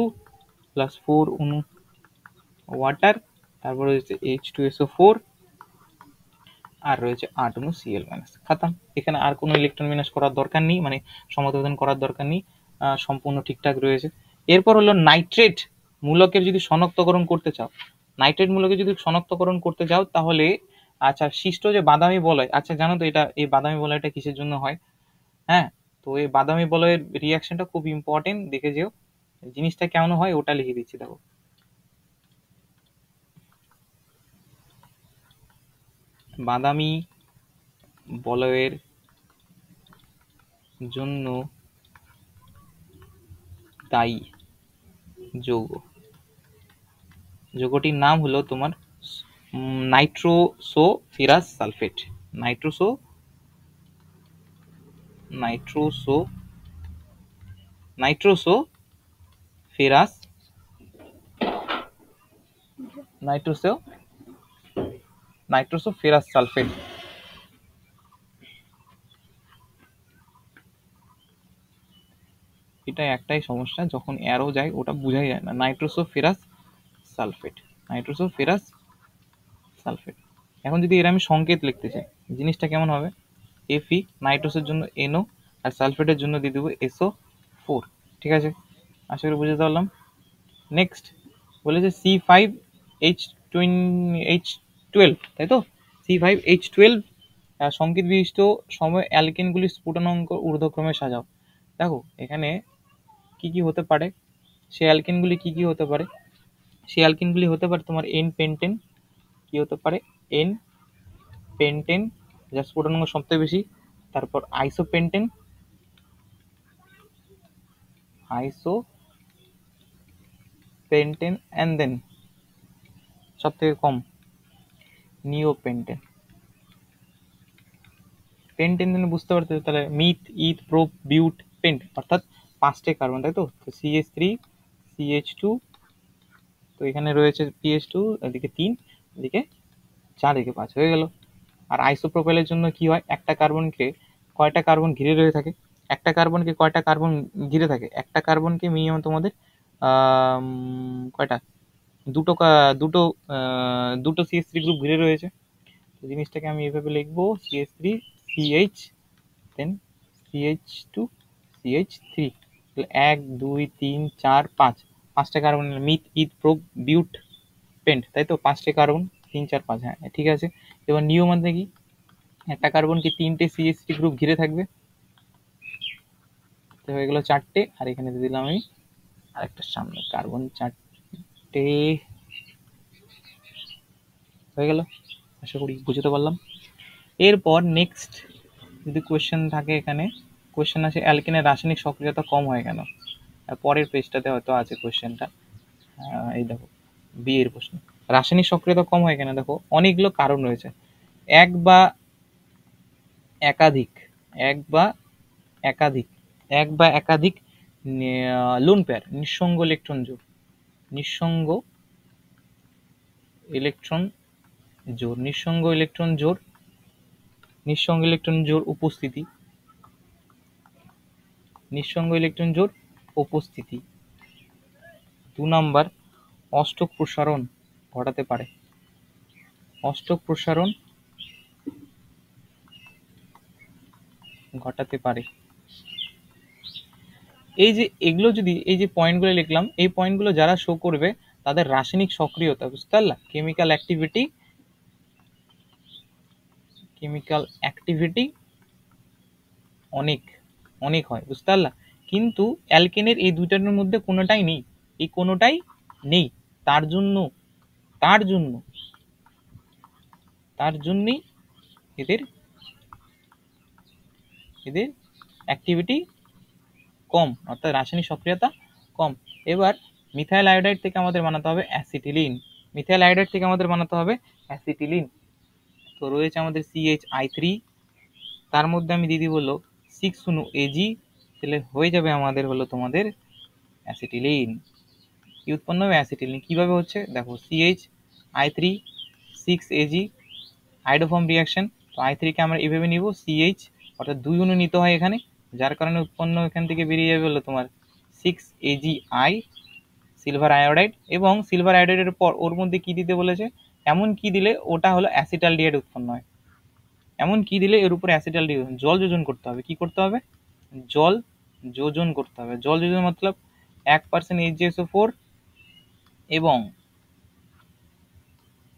প্লাস 4 অণু ওয়াটার, তারপর হচ্ছে H2SO4 আর রয়েছে 8 অণু Cl মাইনাস। খাতাম। এখানে আর কোনো ইলেকট্রন বিন্যাস করার দরকার নেই, মানে সমাধান করার দরকার নেই, সম্পূর্ণ ঠিকঠাক রয়েছে। এরপর হলো নাইট্রেট মূলকের যদি শনাক্তকরণ করতে চাও, নাইট্রেট মূলকের যদি শনাক্তকরণ করতে চাও তাহলে, আচ্ছা সৃষ্ট যে বাদামি বলয়, আচ্ছা জানো তো এটা, এই বাদামি বলয়টা কিসের জন্য হয়? হ্যাঁ, তো এই বাদামি বলয়ের রিয়াকশনটা খুব ইম্পর্টেন্ট, দেখে যেও। জিনিসটা কেমন হয় ওটা লিখে দিচ্ছি দেখো। বাদামি বলয়ের জন্য দায়ী যৌগ, যৌগটির নাম হলো তোমার নাইট্রোসোফেরাস সালফেট। নাইট্রোসোফেরাস সালফেট। এটা একটাই সমস্যা, যখন অ্যারো যায় ওটা বোঝাই যায় না। নাইট্রোসোফেরাস সালফেট। এখন যদি এর আমি সংকেত লিখতে চাই, জিনিসটা কেমন হবে, Fe, নাইট্রোসের জন্য NO, আর সালফেটের জন্য দিয়ে দেবো SO4। ঠিক আছে, আশা করি বুঝতে পারলাম। নেক্সট বলেছে C5H12, তাই তো, C5H12 সংকেত বিশিষ্ট সময় অ্যালকেনগুলি স্ফুটনাঙ্ক ঊর্ধ্বক্রমে সাজাও। দেখো এখানে কি কি হতে পারে, সেই অ্যালকেনগুলি কি কি হতে পারে, সেই অ্যালকেনগুলি হতে পারে তোমার এন পেন্টেন, কি হতে পারে, এন পেন্টেন যা স্ফুটনাঙ্ক সবথেকে বেশি, তারপর আইসোপেন্টেন অ্যান্ড দেন সব থেকে কম নিওপেন্টেন। পেন্টেন বুঝতে পারতে, তাহলে মিথ, ইথ, প্রোপ, বিউট, পেন্ট, অর্থাৎ 5টে কার্বন, তাই তো। CH3 CH2, তো এখানে রয়েছে PH2, এদিকে 3, এদিকে 4, এদিকে 5 হয়ে গেল। আর আইসোপ্রোপাইলের জন্য কি হয়, একটা কার্বনকে কয়টা কার্বন ঘিরে রয়ে থাকে, একটা কার্বনকে কয়টা কার্বন ঘিরে থাকে, একটা কার্বনকে মিনিমাম তোমাদের কয়টা, দুটো দুটো CH3 গ্রুপ ঘিরে রয়েছে। তো জিনিসটাকে আমি এভাবে লিখবো, CH3 CH দেন CH2 CH3, 1 2 3 4 5, 5টা কার্বন, মিথ, ইথ, প্রোপ, বিউট, পেন্ট, তাই তো, 5টে কার্বন, 3 4 5, হ্যাঁ ঠিক আছে। এবার নিয়ম মানে কি, একটা কার্বনকে 3টে CH3 গ্রুপ ঘিরে থাকবে, তো হয়ে গেল 4টে, আর এখানে দিয়ে দিলাম আমি আরেকটা সামনে কার্বন, 4টে হয়ে গেল। আশা করি বুঝতে পারলাম। এরপর নেক্সট যদি কোয়েশ্চেন থাকে, এখানে কোয়েশ্চেন আছে অ্যালকেনের রাসায়নিক সক্রিয়তা কম হয় কেন। পরের পেজটাতে হয়তো আছে কোয়েশ্চেনটা, এই দেখো বি এর প্রশ্ন। রাসায়নিক সক্রিয়তা কম হয় কেন? দেখো অনেকগুলো কারণ রয়েছে। এক বা একাধিক এক বা একাধিক এক বা একাধিক লোন পেয়ার, নিঃসঙ্গ ইলেকট্রন জোড়, নিঃসঙ্গ ইলেকট্রন জোড়, নিঃসঙ্গ ইলেকট্রন জোড়, নিঃসঙ্গ ইলেকট্রন জোড় উপস্থিতি, নিঃসঙ্গ ইলেকট্রন জোড় উপস্থিতি। 2 নাম্বার অষ্টক প্রসারণ ঘটাতে পারে, অষ্টক প্রসারণ ঘটাতে পারে। এই যে এগুলো যদি, এই যে পয়েন্টগুলো লিখলাম, এই পয়েন্টগুলো যারা শো করবে তাদের রাসায়নিক সক্রিয়তা, বুঝতে পারলা, কেমিক্যাল অ্যাক্টিভিটি, কেমিক্যাল অ্যাক্টিভিটি অনেক অনেক হয়, বুঝতে পারলা। কিন্তু অ্যালকেনের এই দুইটার মধ্যে কোনোটাই নেই, এই কোনোটাই নেই। তার জন্য তার জন্য তার জন্যই এদের এদের অ্যাক্টিভিটি কম, অর্থাৎ রাসায়নিক সক্রিয়তা কম। এবার মিথাইল আয়োডাইড থেকে আমাদের বানাতে হবে অ্যাসিটিলিন, মিথাইল আয়োডাইড থেকে আমাদের বানাতে হবে অ্যাসিটিলিন। তো রয়েছে আমাদের CH3, তার মধ্যে আমি দিদি বললো 6 অনু Ag, তাহলে হয়ে যাবে আমাদের হলো তোমাদের অ্যাসিটিলিন। কি উৎপন্ন হবে? অ্যাসিটিলিন। কিভাবে হচ্ছে দেখো, CH3 6Ag হাইড্রোফর্ম রিয়াকশন। তো I3 কে আমরা এইভাবে নিব, CH অর্থাৎ 2 অনু নিতে হয় এখানে, যার কারণে উৎপন্ন এখান থেকে বেরিয়ে যাবে হলো তোমার 6Agi সিলভার আয়োডাইড। এবং সিলভার আয়োডাইডের পর ওর মধ্যে কি দিতে বলেছে? এমন কি দিলে ওটা হলো অ্যাসিটালডিহাইড উৎপন্ন হয়, এমন কি দিলে এর উপরে অ্যাসিটালডিহাইড, জল যোজন করতে হবে। কি করতে হবে? জল যোজন করতে হবে। জল যোজন মতলব 1% HgSO4 এবং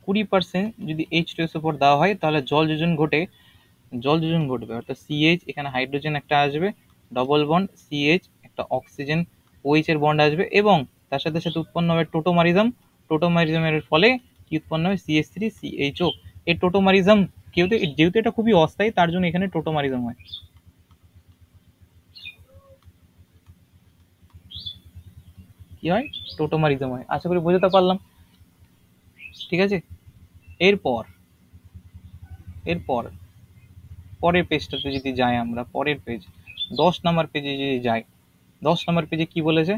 20% যদি H2SO4 দেওয়া হয়, তাহলে জল যোজন ঘটবে, অর্থাৎ CH, এখানে হাইড্রোজেন একটা আসবে, ডবল বন্ড CH, একটা অক্সিজেন OH এর বন্ড আসবে, এবং তার সাথে সাথে উৎপন্ন হবে টোটোমারিজম। টোটোমারিজমের ফলে কি উৎপন্ন হবে? CH3CHO। এই টোটোমারিজম যেহেতু এটা খুবই অস্থায়ী, তার জন্য এখানে টোটোমারিজম হয়। কি হয়? টোটোমারিজম হয়। আশা করি বোঝাতে পারলাম, ঠিক আছে। এরপর পরের পেজটাতে যদি যাই আমরা, পরের পেজ 10 নম্বর পেজে যদি যাই, 10 নম্বর পেজে কি বলেছে?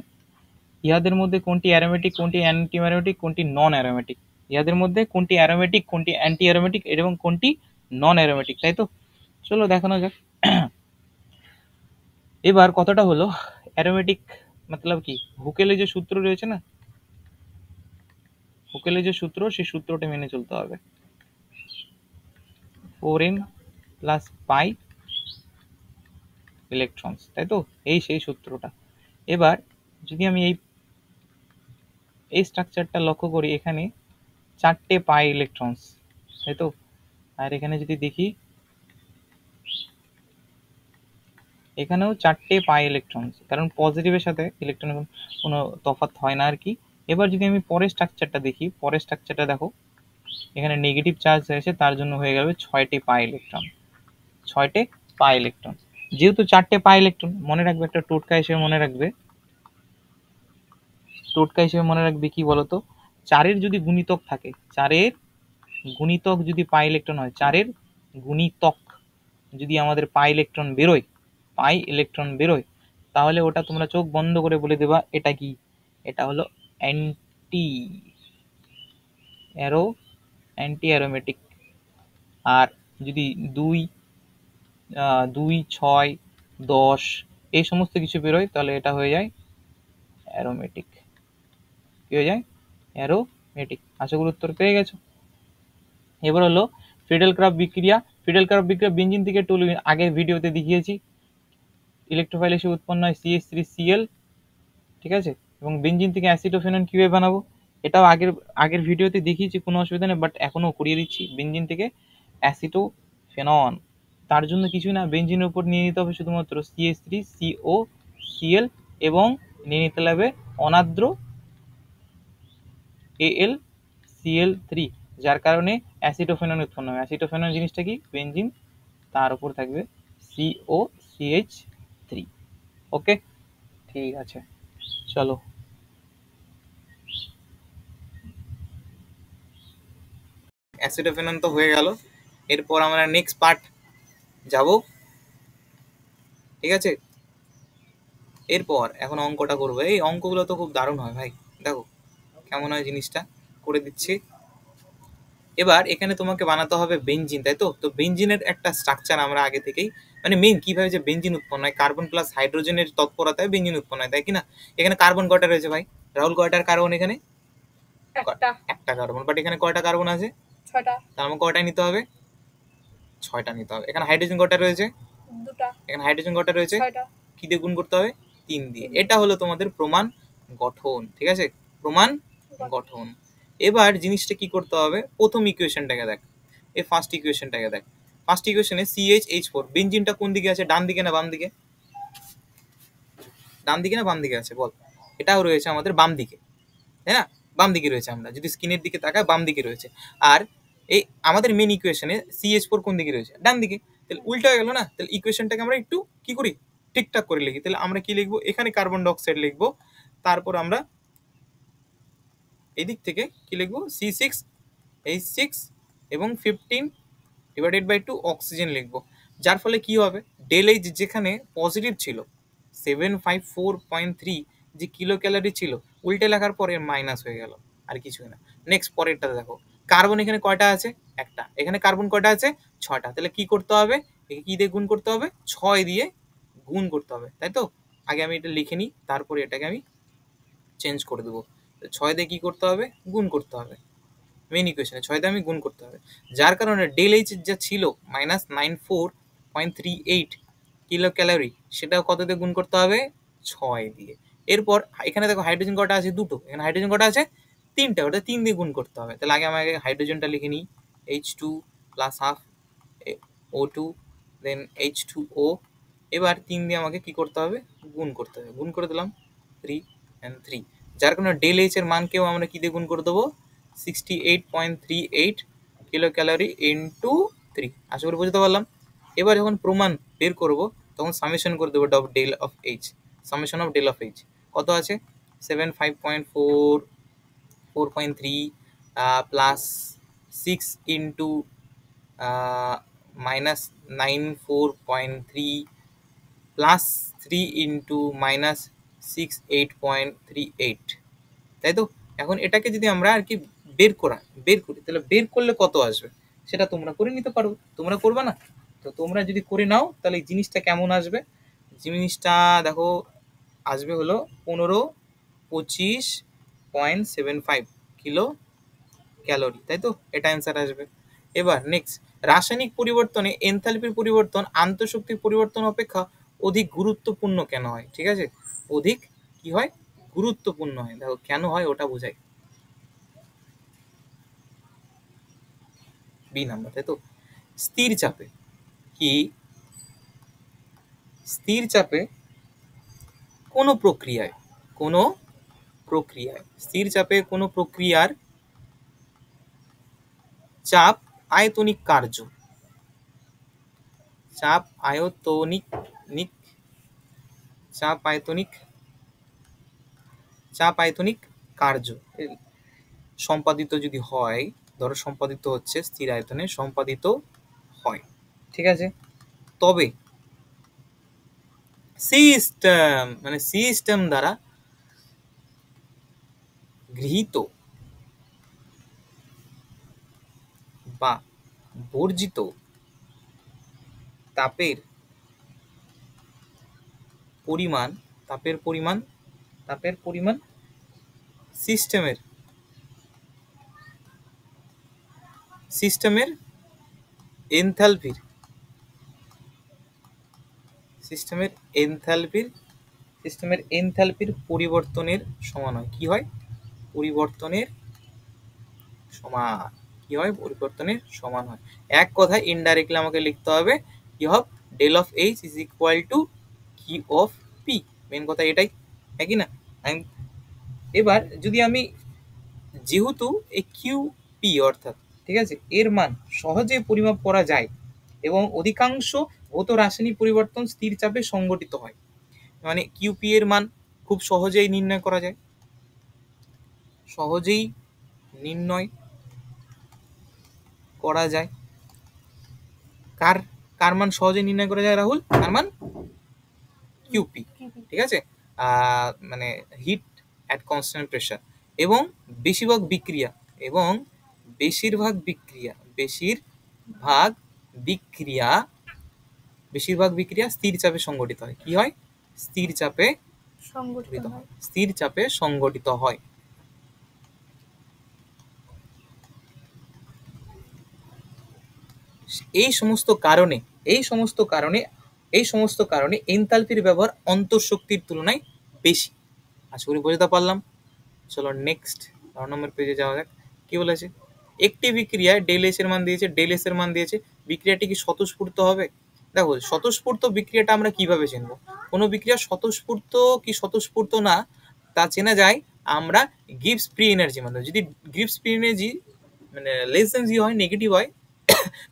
ইহাদের মধ্যে কোনটি অ্যারোমেটিক, কোনটি অ্যান্টি অ্যারোমেটিক, কোনটি নন অ্যারোমেটিক। ইহাদের মধ্যে কোনটি অ্যারোমেটিক, কোনটি অ্যান্টি অ্যারোমেটিক এবং কোনটি নন অ্যারোমেটিক, তাই তো? চলো দেখানো যাক। এবার কথাটা হলো অ্যারোমেটিক মতলব কি? হুকেলে যে সূত্র রয়েছে না, হুকেলে যে সূত্র, সেই সূত্রটা মেনে চলতে হবে। 4n প্লাস পাই ইলেকট্রনস, তাই তো? এই সেই সূত্রটা। এবার যদি আমি এই স্ট্রাকচারটা লক্ষ্য করি, এখানে 4টে পাই ইলেকট্রনস, তাই তো? আর এখানে যদি দেখি, এখানেও 4টে পাই ইলেকট্রনস, কারণ পজিটিভের সাথে ইলেকট্রনের কোনো তফাৎ হয় না আর কি। এবার যদি আমি পরের স্ট্রাকচারটা দেখি, পরের স্ট্রাকচারটা দেখো, এখানে নেগেটিভ চার্জ হয়েছে, তার জন্য হয়ে গেল 6টে পাই ইলেকট্রন, 6টে পাই ইলেকট্রন। যেহেতু 4টে পাই ইলেকট্রন, মনে রাখবে একটা টোটকা হিসেবে মনে রাখবে, টোটকা হিসেবে মনে রাখবে কি বলতো? 4-এর যদি গুণিতক থাকে, 4-এর গুণিতক যদি পাই ইলেকট্রন হয়, 4-এর গুণিতক যদি আমাদের পাই ইলেকট্রন বেরোয়, তাহলে ওটা তোমরা চোখ বন্ধ করে বলে দেবা এটা কি? এটা হলো অ্যান্টি অ্যারোমেটিক। আর যদি 2, 6, 10 এই সমস্ত কিছু বেরোয়, তাহলে এটা হয়ে যায় অ্যারোমেটিক। কি হয়ে যায়? অ্যারোমেটিক। আশা করি উত্তর পেয়ে গেছো। এবার হলো ফ্রিডেল-ক্রাফট বিক্রিয়া। ফ্রিডেল-ক্রাফট বিক্রিয়া বেঞ্জিন থেকে টুলুইন, আগের ভিডিওতে দেখিয়েছি। ইলেকট্রোফাইল এসে উৎপন্ন হয় CH3Cl, ঠিক আছে। এবং বেঞ্জিন থেকে অ্যাসিটোফেনন কিভাবে বানাবো, এটাও আগের ভিডিওতে দেখিয়েছি, কোনো অসুবিধা নেই, বাট এখনো করিয়ে দিচ্ছি। বেঞ্জিন থেকে অ্যাসিটোফেনন, তার জন্য কিছুই না, বেঞ্জিনের উপর নিয়ে নিতে হবে শুধুমাত্র CH3COCl, এবং নিয়ে নিতে হবে অনার্দ্র AlCl3, যার কারণে অ্যাসিটোফেনন উৎপন্ন হয়। অ্যাসিটোফেনন জিনিসটা কি? বেঞ্জিন, তার উপর থাকবে COCH3। ওকে, ঠিক আছে। চলো অ্যাসিডোফেনন তো হয়ে গেল, এরপর আমরা নেক্সট পার্ট যাব, ঠিক আছে। এরপর এখন অঙ্কটা করবো, এই অঙ্কগুলো তো খুব দারুণ হয় ভাই, দেখো কেমন হয় জিনিসটা, করে দিচ্ছি। এবার এখানে তোমাকে বানাতে হবে বেঞ্জিন, তাই তো। তো বেঞ্জিনের একটা স্ট্রাকচার আমরা আগে থেকেই, মানে মেইন কিভাবে যে বেঞ্জিন উৎপন্ন হয়, কার্বন প্লাস হাইড্রোজেনের তৎপরতায় বেঞ্জিন উৎপন্ন হয়, তাই কি না। এখানে কার্বন কয়টা রয়েছে ভাই রাহুল, কয়টার কার্বন এখানে? একটা কার্বন, বাট এখানে কয়টা কার্বন আছে? 6টা। তার মানে কয়টা নিতে হবে? 6টা নিতে হবে। এখানে হাইড্রোজেন কয়টা রয়েছে? 2টা। এখানে হাইড্রোজেন কয়টা রয়েছে? 6টা। কি দিয়ে গুণ করতে হবে? 3 দিয়ে। এটা হলো তোমাদের প্রমাণ গঠন, ঠিক আছে, প্রমাণ গঠন। এবার জিনিসটা কি করতে হবে, প্রথম ইকুয়েশনটাকে দেখ, এই ফার্স্ট ইকুয়েশনটাকে দেখ। ফার্স্ট ইকুয়েশনে CH4 বেঞ্জিনটা কোন দিকে আছে, ডান দিকে না বাম দিকে? ডান দিকে না বাম দিকে আছে বল? এটাও রয়েছে আমাদের বাম দিকে, তাই না, বাম দিকে রয়েছে। আমরা যদি স্ক্রিনের দিকে তাকাই বাম দিকে রয়েছে। আর এই আমাদের মেন ইকুয়েশনে CH4 কোন দিকে রয়েছে? ডান দিকে। তাহলে উল্টা হয়ে গেল না। তাহলে ইকুয়েশনটাকে আমরা একটু কি করি, ঠিকঠাক করে লিখি। তাহলে আমরা কি লিখবো, এখানে কার্বন ডাইঅক্সাইড লিখবো, তারপর আমরা এদিক থেকে কি লিখবো, C6H6 এবং 15/2 অক্সিজেন লিখবো। যার ফলে কি হবে, ডেল এইচ যেখানে পজিটিভ ছিল 754.3 যে কিলো ক্যালোরি ছিল, উল্টে লেখার পরে মাইনাস হয়ে গেল, আর কিছুই না। নেক্সট পরেরটা দেখো, কার্বন এখানে কয়টা আছে? একটা। এখানে কার্বন কয়টা আছে? 6টা। তাহলে কি করতে হবে, একে কি দিয়ে গুণ করতে হবে? 6 দিয়ে গুণ করতে হবে, তাই তো। আগে আমি এটা লিখে নিই, তারপরে এটাকে আমি চেঞ্জ করে দেবো। 6 দিয়ে কি করতে হবে? গুণ করতে হবে। মেন ইকুয়েশনে 6 দিয়ে আমি গুণ করতে হবে, যার কারণে ডেল এইচ যা ছিল -94.38 কিলো ক্যালোরি, সেটাও কত দিয়ে গুণ করতে হবে? 6 দিয়ে। এরপর এখানে দেখো হাইড্রোজেন কটা আছে? দুটো। এখানে হাইড্রোজেন কটা আছে? 3টা। ওটা 3 দিয়ে গুণ করতে হবে। তাহলে আগে আমাকে হাইড্রোজেনটা লিখে নিই, H2 প্লাস হাফ O2 দেন H2O। এবার 3 দিয়ে আমাকে কি করতে হবে? গুণ করতে হবে। গুণ করে দিলাম 3 and 3, যার কারণে ডেল এইচ এর মানকেও আমরা কি দিয়ে গুণ করে দেবো? 68.38 কিলো ক্যালোরি ইন্টু 3। আশা করি বুঝতে পারলাম। এবার যখন প্রমাণ বের করব তখন সামেশন করে দেবো del of H, summation of del of H কত আছে? 75.4.3 প্লাস 6 ইন্টু -94.3 প্লাস 3 ইন্টু -68.38, তাই তো। এখন এটাকে যদি আমরা আর কি বের করি, তাহলে বের করলে কত আসবে সেটা তোমরা করে নিতে পারো। তোমরা করবে না? তো তোমরা যদি করে নাও তাহলে এই জিনিসটা কেমন আসবে, জিনিসটা দেখো আসবে হলো 1525.75 কিলো ক্যালোরি, তাই তো। এটা অ্যান্সার আসবে। এবার নেক্সট, রাসায়নিক পরিবর্তনে এনথালপির পরিবর্তন আন্তঃশক্তির পরিবর্তন অপেক্ষা অধিক গুরুত্বপূর্ণ কেন হয়? ঠিক আছে, অধিক কি হয়? গুরুত্বপূর্ণ হয়। দেখো কেন হয় ওটা বোঝাই, বি নাম্বার, তাই তো। স্থির চাপে কি, স্থির চাপে কোনো প্রক্রিয়ায়, স্থির চাপে কোনো প্রক্রিয়ার চাপ আয়তনিক কার্য, চাপ আয়তনিক কার্য সম্পাদিত যদি হয়, ধরো সম্পাদিত হচ্ছে, স্থির আয়তনে সম্পাদিত হয়, ঠিক আছে, তবে সিস্টেম দ্বারা গৃহীত বা বর্জিত তাপের পরিমাণ সিস্টেমের এনথালপির পরিবর্তনের সমান হয়। কি হয়? পরিবর্তনের সমান হয়। এক কথায় ইনডাইরেক্টলি আমাকে লিখতে হবে কি হবে, del of H is equal to Q of P. Main কথা এটাই, হ্যাঁ কি না। এবার যদি আমি, যেহেতু এই কিউ পি অর্থাৎ, ঠিক আছে, এর মান সহজে পরিমাপ করা যায় এবং অধিকাংশ ভৌত রাসায়নিক পরিবর্তন স্থির চাপে সংঘটিত হয়, মানে কিউপি এর মান খুব সহজেই নির্ণয় করা যায়, সহজেই নির্ণয় করা যায়। কার কার মান সহজে নির্ণয় করা যায় রাহুল? কার মান? কিউপি, ঠিক আছে, মানে হিট অ্যাট কনস্ট্যান্ট প্রেসার। এবং বেশিরভাগ বিক্রিয়া বেশিরভাগ বিক্রিয়া স্থির চাপে সংঘটিত হয়। কি হয়? স্থির চাপে সংঘটিত হয়। এই সমস্ত কারণে এনথালপির ব্যবহার অন্তঃশক্তির তুলনায় বেশি। আশা করি বোঝাতে পারলাম। চলো নেক্সট 12 নম্বর পেজে যাওয়া যাক। কি বলেছে? একটি বিক্রিয়ায় ডেল এস এর মান দিয়েছে, বিক্রিয়াটি কি স্বতঃস্ফূর্ত হবে? দেখো, স্বতঃস্ফূর্ত বিক্রিয়াটা আমরা কিভাবে চিনবো? কোনো বিক্রিয়া স্বতঃস্ফূর্ত কি স্বতঃস্ফূর্ত না তা চেনা যায় আমরা গিবস ফ্রি এনার্জি মাধ্যমে। যদি গিবস ফ্রি এনার্জি মানে লেস দেন 0 হয়, নেগেটিভ হয়,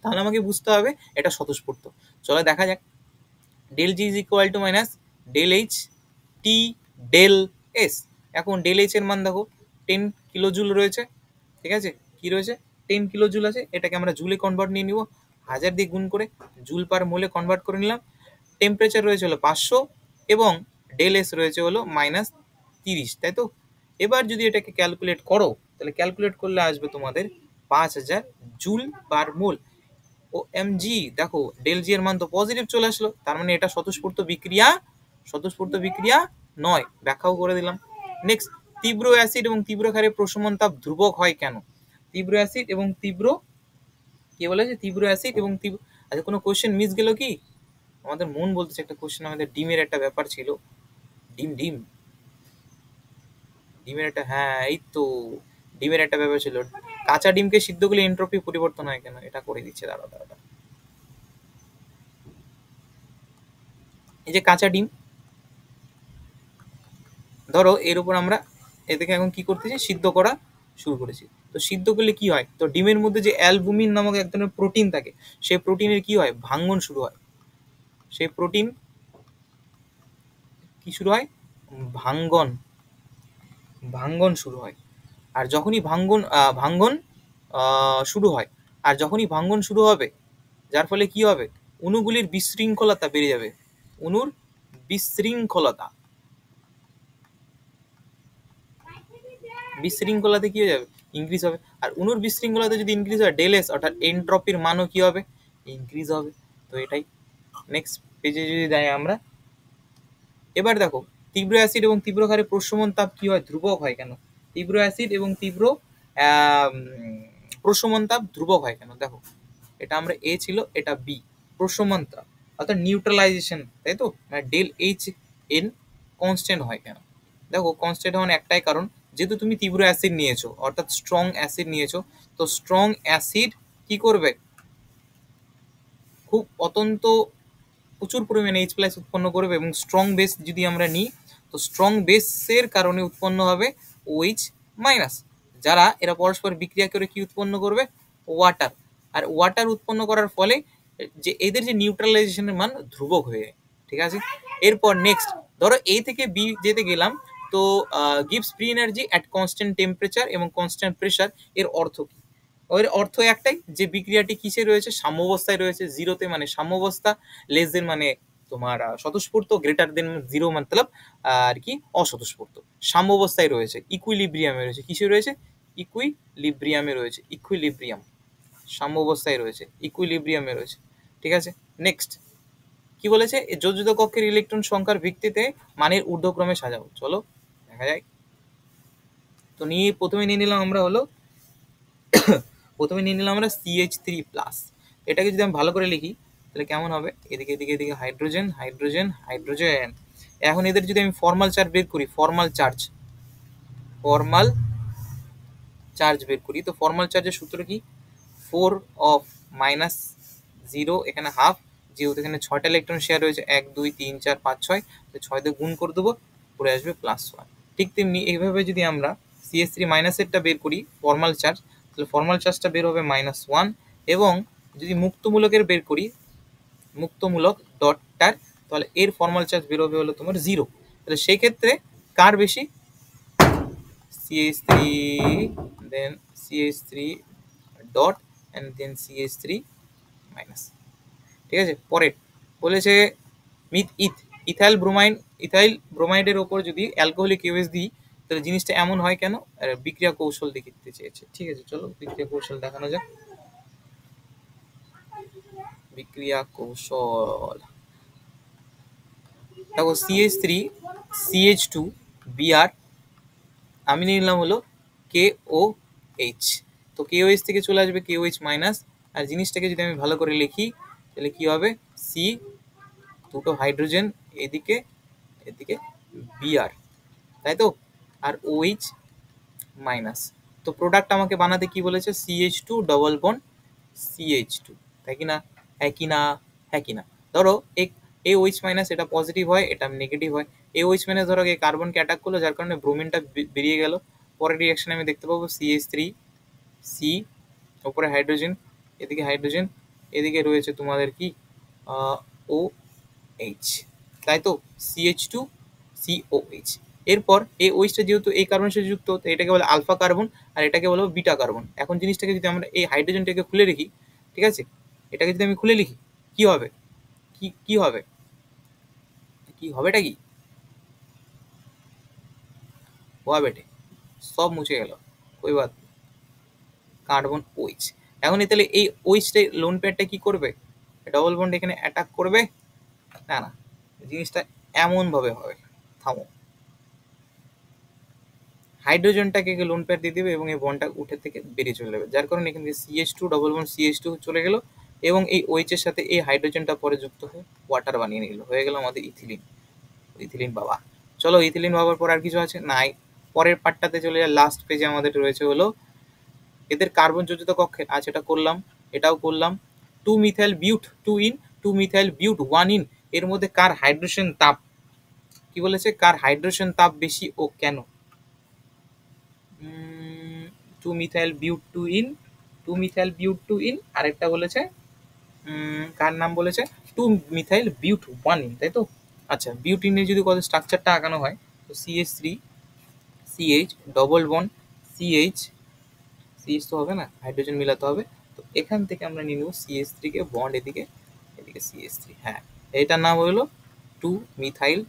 তাহলে আমাকে বুঝতে হবে এটা স্বতঃস্ফূর্ত। চলো দেখা যাক। Del G is equal to minus del H T del S. এখন ডেল এইচ এর মান দেখো 10 কিলো জুল রয়েছে, ঠিক আছে, কি রয়েছে? 10 কিলো জুল আছে। এটাকে আমরা জুলে কনভার্ট নিয়ে নিব, 1000 দিয়ে গুণ করে জুল পার মোলে কনভার্ট করে নিলাম। টেম্পারেচার রয়েছে হলো 500 এবং ডেল এস রয়েছে হলো -30, তাই তো? এবার যদি এটাকে ক্যালকুলেট করো, তাহলে ক্যালকুলেট করলে আসবে তোমাদের 5000 জুল পার মোল। ও এম জি, দেখো ডেল জি এর মান তো পজিটিভ চলে আসলো, তার মানে এটা স্বতঃস্ফূর্ত বিক্রিয়া নয়। ব্যাখ্যাও করে দিলাম। নেক্সট, তীব্র অ্যাসিড এবং তীব্র ক্ষারে প্রশমন তাপ ধ্রুবক হয় কেন? তীব্র অ্যাসিড এবং তীব্র আচ্ছা, কোনো কোশ্চেন মিস গেল কি? আমাদের মন বলতেছে একটা কোশ্চেন, আমাদের ডিমের একটা ব্যাপার ছিল, ডিমের একটা, হ্যাঁ এই তো, ডিমের একটা ব্যাপার ছিল। কাঁচা ডিমকে সিদ্ধ করলে এন্ট্রপি পরিবর্তন হয় কেন? এটা করে দিচ্ছে, দাঁড়া। এই যে কাঁচা ডিম, ধরো এর উপর আমরা এদিকে এখন কি করতেছি? সিদ্ধ করা শুরু করেছি। তো সিদ্ধ করলে কি হয়? তো ডিমের মধ্যে যে অ্যালবুমিন নামক এক ধরনের প্রোটিন থাকে, সেই প্রোটিনের কি হয়? ভাঙ্গন শুরু হয়। সেই প্রোটিন কি শুরু হয়? ভাঙ্গন শুরু হয়। আর যখনই ভাঙ্গন শুরু হবে, যার ফলে কি হবে? অণুগুলির বিশৃঙ্খলতা বেড়ে যাবে। অণুর বিশৃঙ্খলাতে কি হয়ে যাবে? ইনক্রিজ হবে। আর অণুর বিশৃঙ্খলাতে যদি ইনক্রিজ হয়, ডেল এস অর্থাৎ এন্ট্রপির মানও কি হবে? ইনক্রিজ হবে। তো এটাই। নেক্সট পেজে যদি যাই আমরা, এবার দেখো তীব্র অ্যাসিড এবং তীব্র ক্ষারে প্রশমন তাপ কি হয়? ধ্রুবক হয় কেন? তীব্র অ্যাসিড এবং তীব্র প্রশমন তাপ ধ্রুবক হয় কেন? দেখো, এটা আমরা এ ছিল, এটা বি। প্রশমন তাপ অর্থাৎ নিউট্রালাইজেশন, তাই তো, মানে ডেল এইচ এন কনস্ট্যান্ট হয় কেন? দেখো, কনস্ট্যান্ট হওয়ার একটাই কারণ, যেহেতু তুমি তীব্র অ্যাসিড নিয়েছো অর্থাৎ স্ট্রং অ্যাসিড নিয়েছো, তো স্ট্রং অ্যাসিড কি করবে? খুব প্রচুর পরিমাণে এইচ প্লাস উৎপন্ন করবে। এবং স্ট্রং বেস যদি আমরা নিই, তো স্ট্রং বেসের কারণে উৎপন্ন হবে ওইচ মাইনাস। যারা এরা পরস্পর বিক্রিয়া করে কি উৎপন্ন করবে? ওয়াটার। আর ওয়াটার উৎপন্ন করার ফলে যে এদের যে নিউট্রালাইজেশনের মান ধ্রুবক হয়ে যায়, ঠিক আছে। এরপর নেক্সট, ধরো এ থেকে বি যেতে গেলাম, তো gives free energy at constant temperature এবং কনস্ট্যান্ট প্রেসার। এর অর্থ কি? এর অর্থ একটাই, যে বিক্রিয়াটি কিসে রয়েছে? সাম্যাবস্থায় রয়েছে, জিরোতে মানে সাম্যাবস্থা, লেস দেন মানে তোমার স্বতঃস্ফূর্ত, গ্রেটার দেন 0 মতলব আর কি অস্বতঃস্ফূর্ত। সাম্যাবস্থায় রয়েছে, ইকুইলিব্রিয়ামে রয়েছে। কিসে রয়েছে? ইকুইলিব্রিয়ামে রয়েছে। সাম্যাবস্থায় রয়েছে, ইকুইলিব্রিয়ামে রয়েছে, ঠিক আছে। নেক্সট কি বলেছে? যোজিত কক্ষের ইলেকট্রন সংখ্যার ভিত্তিতে মানের ঊর্ধ্বক্রমে সাজাও। চলো দেখা যায়। তো প্রথমে নিয়ে নিলাম আমরা CH3+। এটাকে যদি আমি ভালো করে লিখি তাহলে কেমন হবে? এদিকে হাইড্রোজেন। এখন এদের যদি আমি ফর্মাল চার্জ বের করি, তো ফর্মাল চার্জের সূত্র কি? 4 অফ -0, এখানে হাফ, যেহেতু এখানে 6টা ইলেকট্রন শেয়ার রয়েছে, 1 2 3 4 5 6, তো 6 দিয়ে গুণ করে দেবো, পরে আসবে +1। ঠিক তেমনি এইভাবে যদি আমরা CH3- এরটা বের করি ফর্মাল চার্জ, তাহলে ফর্মাল চার্জটা বের হবে -1। এবং যদি মুক্তমূলকের বের করি, মুক্তমূলক ডটটার, তাহলে এর ফর্মাল চার্জ বের হবে হলো তোমার 0। তাহলে সেই ক্ষেত্রে কার বেশি? CH3 then CH3 dot and then CH3 minus. ঠিক আছে, পরে বলেছে ইথাইল ব্রোমাইডের ওপর যদি অ্যালকোহলিক OH দিই তাহলে জিনিসটা এমন হয় কেন? বিক্রিয়া কৌশল দেখাতে চেয়েছে। ঠিক আছে, চলো বিক্রিয়া কৌশল দেখানো যাক। বিক্রিয়া কৌশল দেখো, CH3 CH2 Br, আমি নিলাম হলো KOH, তো KOH থেকে চলে আসবে KOH মাইনাস, আর জিনিসটাকে যদি আমি ভালো করে লিখি তাহলে কি হবে? সি, দুটো হাইড্রোজেন এদিকে এদিকে Br, তাই তো, আর OH মাইনাস। তো প্রোডাক্ট আমাকে বানাতে কি বলেছে? CH2 ডবল বন্ড CH2, তাই কি না? হ্যাঁ কি না? হ্যাঁ কি না? ধরো এই OH মাইনাস এটা পজিটিভ হয়, এটা নেগেটিভ হয়। এই OH মাইনাস ধরো এই কার্বনকে অ্যাটাক করলো, যার কারণে ব্রোমিনটা বেরিয়ে গেল। পরের রিয়াকশনে আমি দেখতে পাবো CH3 C, উপরে হাইড্রোজেন, এদিকে হাইড্রোজেন, এদিকে রয়েছে তোমাদের কি OH, তাই তো, CH2 COH। এরপর এই OH টা যেহেতু এই কার্বনের সাথে যুক্ত, তো এটাকে বলে আলফা কার্বন আর এটাকে বলবো বিটা কার্বন। এখন জিনিসটাকে যদি আমরা এই হাইড্রোজেনটাকে খুলে লিখি, ঠিক আছে, এটাকে যদি আমি খুলে লিখি কি হবে? কি হবে? কি হবেটা কি? ওয়া বেটে সব মুছে গেল, ওই বাদ, কার্বন OH। এখন তাহলে এই OH লোন পেয়ারটা কি করবে? ডবল বন্ড এখানে অ্যাটাক করবে না, না, জিনিসটা এমন ভাবে হবে, থামো, হাইড্রোজেনটাকে লোন পেয়ার দিয়ে দেবে এবং এই বন্ডটা উঠে থেকে বেরিয়ে চলে যাবে, যার কারণে এখানে CH2 ডবল বন্ড CH2 চলে গেল এবং এই OH এর সাথে এই হাইড্রোজেনটা পরে যুক্ত হয়ে ওয়াটার বানিয়ে নিল, হয়ে গেল আমাদের ইথিলিন বাবা। চলো, ইথিলিন বাবার পর আর কিছু আছে নাই? পরের পার্টটাতে চলে যায়, লাস্ট পেজে আমাদের রয়েছে হলো এদের কার্বন যোজিত কক্ষের। আচ্ছা, এটা করলাম, এটাও করলাম। 2 মিথাইল বিউট 2 ইন, 2 মিথাইল বিউট 1 ইন, এর মধ্যে কার হাইড্রোজেন তাপ, কি বলেছে, কার হাইড্রোজেন তাপ বেশি ও কেন? 2 মিথাইল বিউট 2 ইন, 2 মিথাইল বিউট 2 ইন, আরেকটা বলেছে কার নাম বলেছে? 2 মিথাইল বিউট 1 ইন, তাই তো। আচ্ছা, বিউটিনের যদি কত স্ট্রাকচারটা আঁকানো হয়, তো CH3 CH double bond CH তো হবে না, হাইড্রোজেন মিলাতে হবে, তো এখান থেকে আমরা নিয়ে নেব CH3 কে, বন্ড এদিকে এদিকে CH3, হ্যাঁ, এটার নাম হলো 2 মিথাইল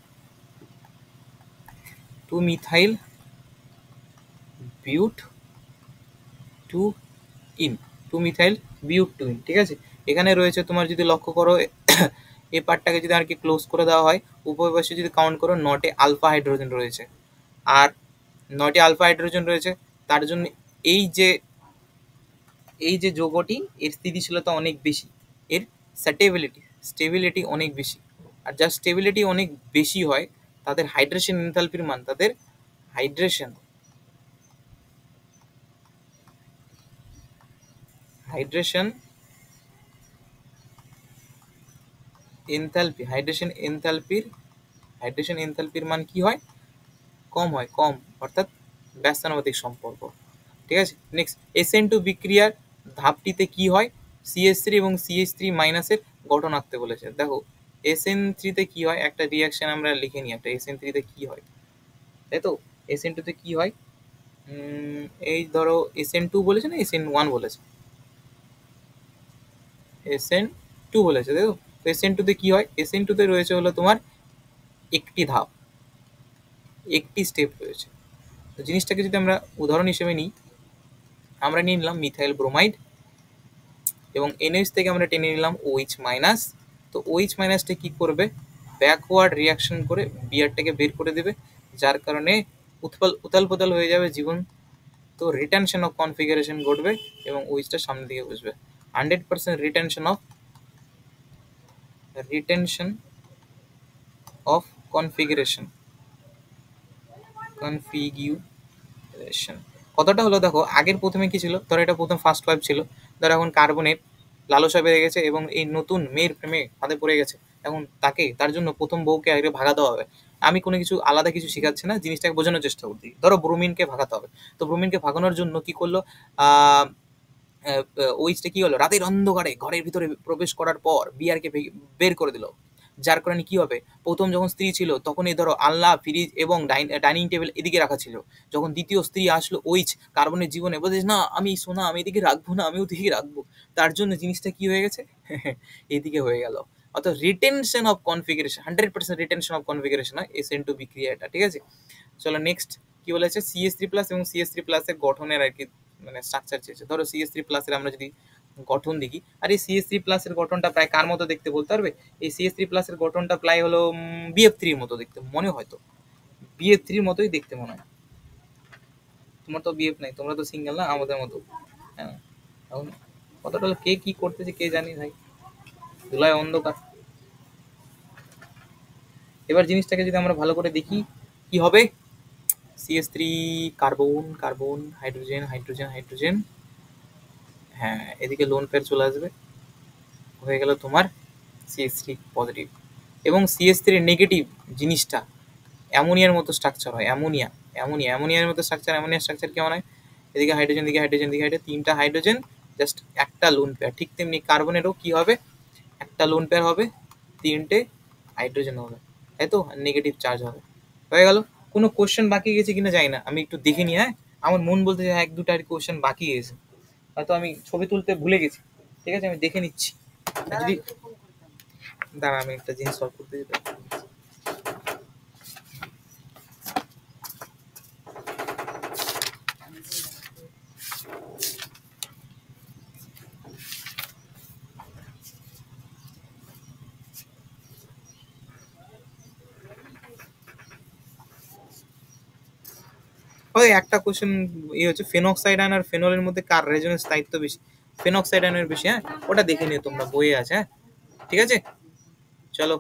বিউট 2 ইন, 2 মিথাইল বিউট 2 ইন, ঠিক আছে। এখানে রয়েছে তোমার যদি লক্ষ্য করো এই পার্টটাকে যদি আর কি ক্লোজ করে দেওয়া হয়, উভয় পাশে যদি কাউন্ট করো 9টে আলফা হাইড্রোজেন রয়েছে, আর 9টে আলফা হাইড্রোজেন রয়েছে, তার জন্য এই যে যৌগটি এর স্থিতিশীলতা অনেক বেশি, এর স্টেবিলিটি অনেক বেশি, আর যার স্টেবিলিটি অনেক বেশি হয় তাদের হাইড্রেশন এনথালপির মান, তাদের হাইড্রেশন এনথালপির মান কি হয়? কম হয়, কম, অর্থাৎ ব্যস্তানুপাতিক সম্পর্ক, ঠিক আছে। নেক্সট, SN2 বিক্রিয়ার ধাপটিতে কি হয়? CH3 এবং CH3 মাইনাসের গঠন আঁকতে বলেছে। দেখো, SN3 তে কি হয়, একটা রিয়াকশন আমরা লিখে নিই, একটা SN3 তে কি হয়, তাই তো। SN2 তে কি হয়? এই ধরো SN2 বলেছে না SN1 বলেছে? SN2 বলেছে, তাই তো। SN2 তে কি হয়? SN2 তে রয়েছে হলো তোমার একটি ধাপ, একটি স্টেপ রয়েছে। তো জিনিসটাকে যদি আমরা উদাহরণ হিসেবে নিই, আমরা নিয়ে নিলাম মিথাইল ব্রোমাইড এবং NH থেকে আমরা টেনে নিলাম OH মাইনাস। তো OH মাইনাসটা কি করবে? ব্যাকওয়ার্ড রিয়াকশন করে বিয়ারটাকে বের করে দেবে, যার কারণে উথাল পাতাল হয়ে যাবে জীবন, তো রিটেনশন অফ কনফিগারেশন ঘটবে এবং OHটা সামনের দিকে বসবে। 100% রিটেনশন অফ কনফিগারেশন কতটা হলো দেখো, আগের প্রথমে কি ছিল, ধরো এটা প্রথম ফার্স্ট ওয়াইফ ছিল, ধরো এখন কার্বনের লালসা বেড়ে গেছে এবং এই নতুন মেয়ের প্রেমে হাতে পড়ে গেছে, এখন তার জন্য প্রথম বউকে আগে ভাগাতে হবে। আমি কোনো কিছু আলাদা কিছু শেখাচ্ছি না, জিনিসটাকে বোঝানোর চেষ্টা করছি। ধরো ব্রোমিনকে ভাগাতে হবে, তো ব্রোমিনকে ভাগানোর জন্য কি করলো, ওইটা কি হলো, রাতের অন্ধকারে ঘরের ভিতরে প্রবেশ করার পর বিয়ারকে বের করে দিল, যার কারণে কি হবে, প্রথম যখন স্ত্রী ছিল তখন এই ধরো আলনা, ফ্রিজ এবং ডাইনিং টেবিল এদিকে রাখা ছিল। যখন দ্বিতীয় স্ত্রী আসলো ওইচ কার্বনের জীবনে, বলছে না আমি সোনা আমি এদিকে রাখবো না, আমি ওদিকে রাখবো, তার জন্য জিনিসটা কি হয়ে গেছে এদিকে হয়ে গেল। অর্থাৎ retention of configuration, 100% retention of configuration হয় SN2 বিক্রিয়াটা। ঠিক আছে, চলো নেক্সট কি বলেছে, CH3+ এবং CH3+ এর গঠনের আর কি মানে স্ট্রাকচার চেয়েছে। ধরো CH3+ এর আমরা যদি গঠন দেখি, আর এই CH3+ এর গঠনটা প্রায় কার মতো দেখতে বলতে পারবে? এই CH3+ এর গঠনটা প্রায় হলো BF3 এর মতো দেখতে মনে হয়, তো BF3 এর মতোই দেখতে মনে হয়। তোমার তো BF নাই, তোমরা তো সিঙ্গেল না আমাদের মতো। হ্যাঁ, এখন কতটা হলো কে কি করতেছে কে জানি ভাই, ধুলায় অন্ধকার। এবার জিনিসটাকে যদি আমরা ভালো করে দেখি কি হবে, CH3 carbon carbon hydrogen hydrogen hydrogen, হ্যাঁ এদিকে লোন পেয়ার চলে আসবে, হয়ে গেল তোমার CH3 পজিটিভ। এবং CH3 নেগেটিভ জিনিসটা অ্যামোনিয়ার মতো স্ট্রাকচার হয়, অ্যামোনিয়া অ্যামোনিয়া অ্যামোনিয়ার মতো স্ট্রাকচার। অ্যামোনিয়ার স্ট্রাকচার কেমন হয়, এদিকে হাইড্রোজেন দিকে হাইড্রোজেন দিকে হাইড্রোজেন, তিনটা হাইড্রোজেন জাস্ট একটা লোন পেয়ার। ঠিক তেমনি কার্বনেরও কি হবে, একটা লোন পেয়ার হবে, তিনটে হাইড্রোজেন হবে, তাই তো, নেগেটিভ চার্জ হবে। হয়ে গেল। কোনো কোশ্চেন বাকি গেছে কিনা জানি না, আমি একটু দেখে নিই। হ্যাঁ, আমার মন বলতে যে এক দুটো আর কোশ্চেন বাকি গেছে, হয়তো আমি ছবি তুলতে ভুলে গেছি। ঠিক আছে, আমি দেখে নিচ্ছি। যদি দাঁড়া আমি একটা জিনিস সলভ করতে যেতে। ওই একটা কোশ্চেন হচ্ছে ফেনক্সাইড আয়ন আর ফেনলের মধ্যে কার রেজোনেন্স স্থায়িত্ব বেশি, ফেনক্সাইড আয়নের বেশি। হ্যাঁ, ওটা দেখে নিও তোমরা, বইয়ে আছে। হ্যাঁ ঠিক আছে, চলো।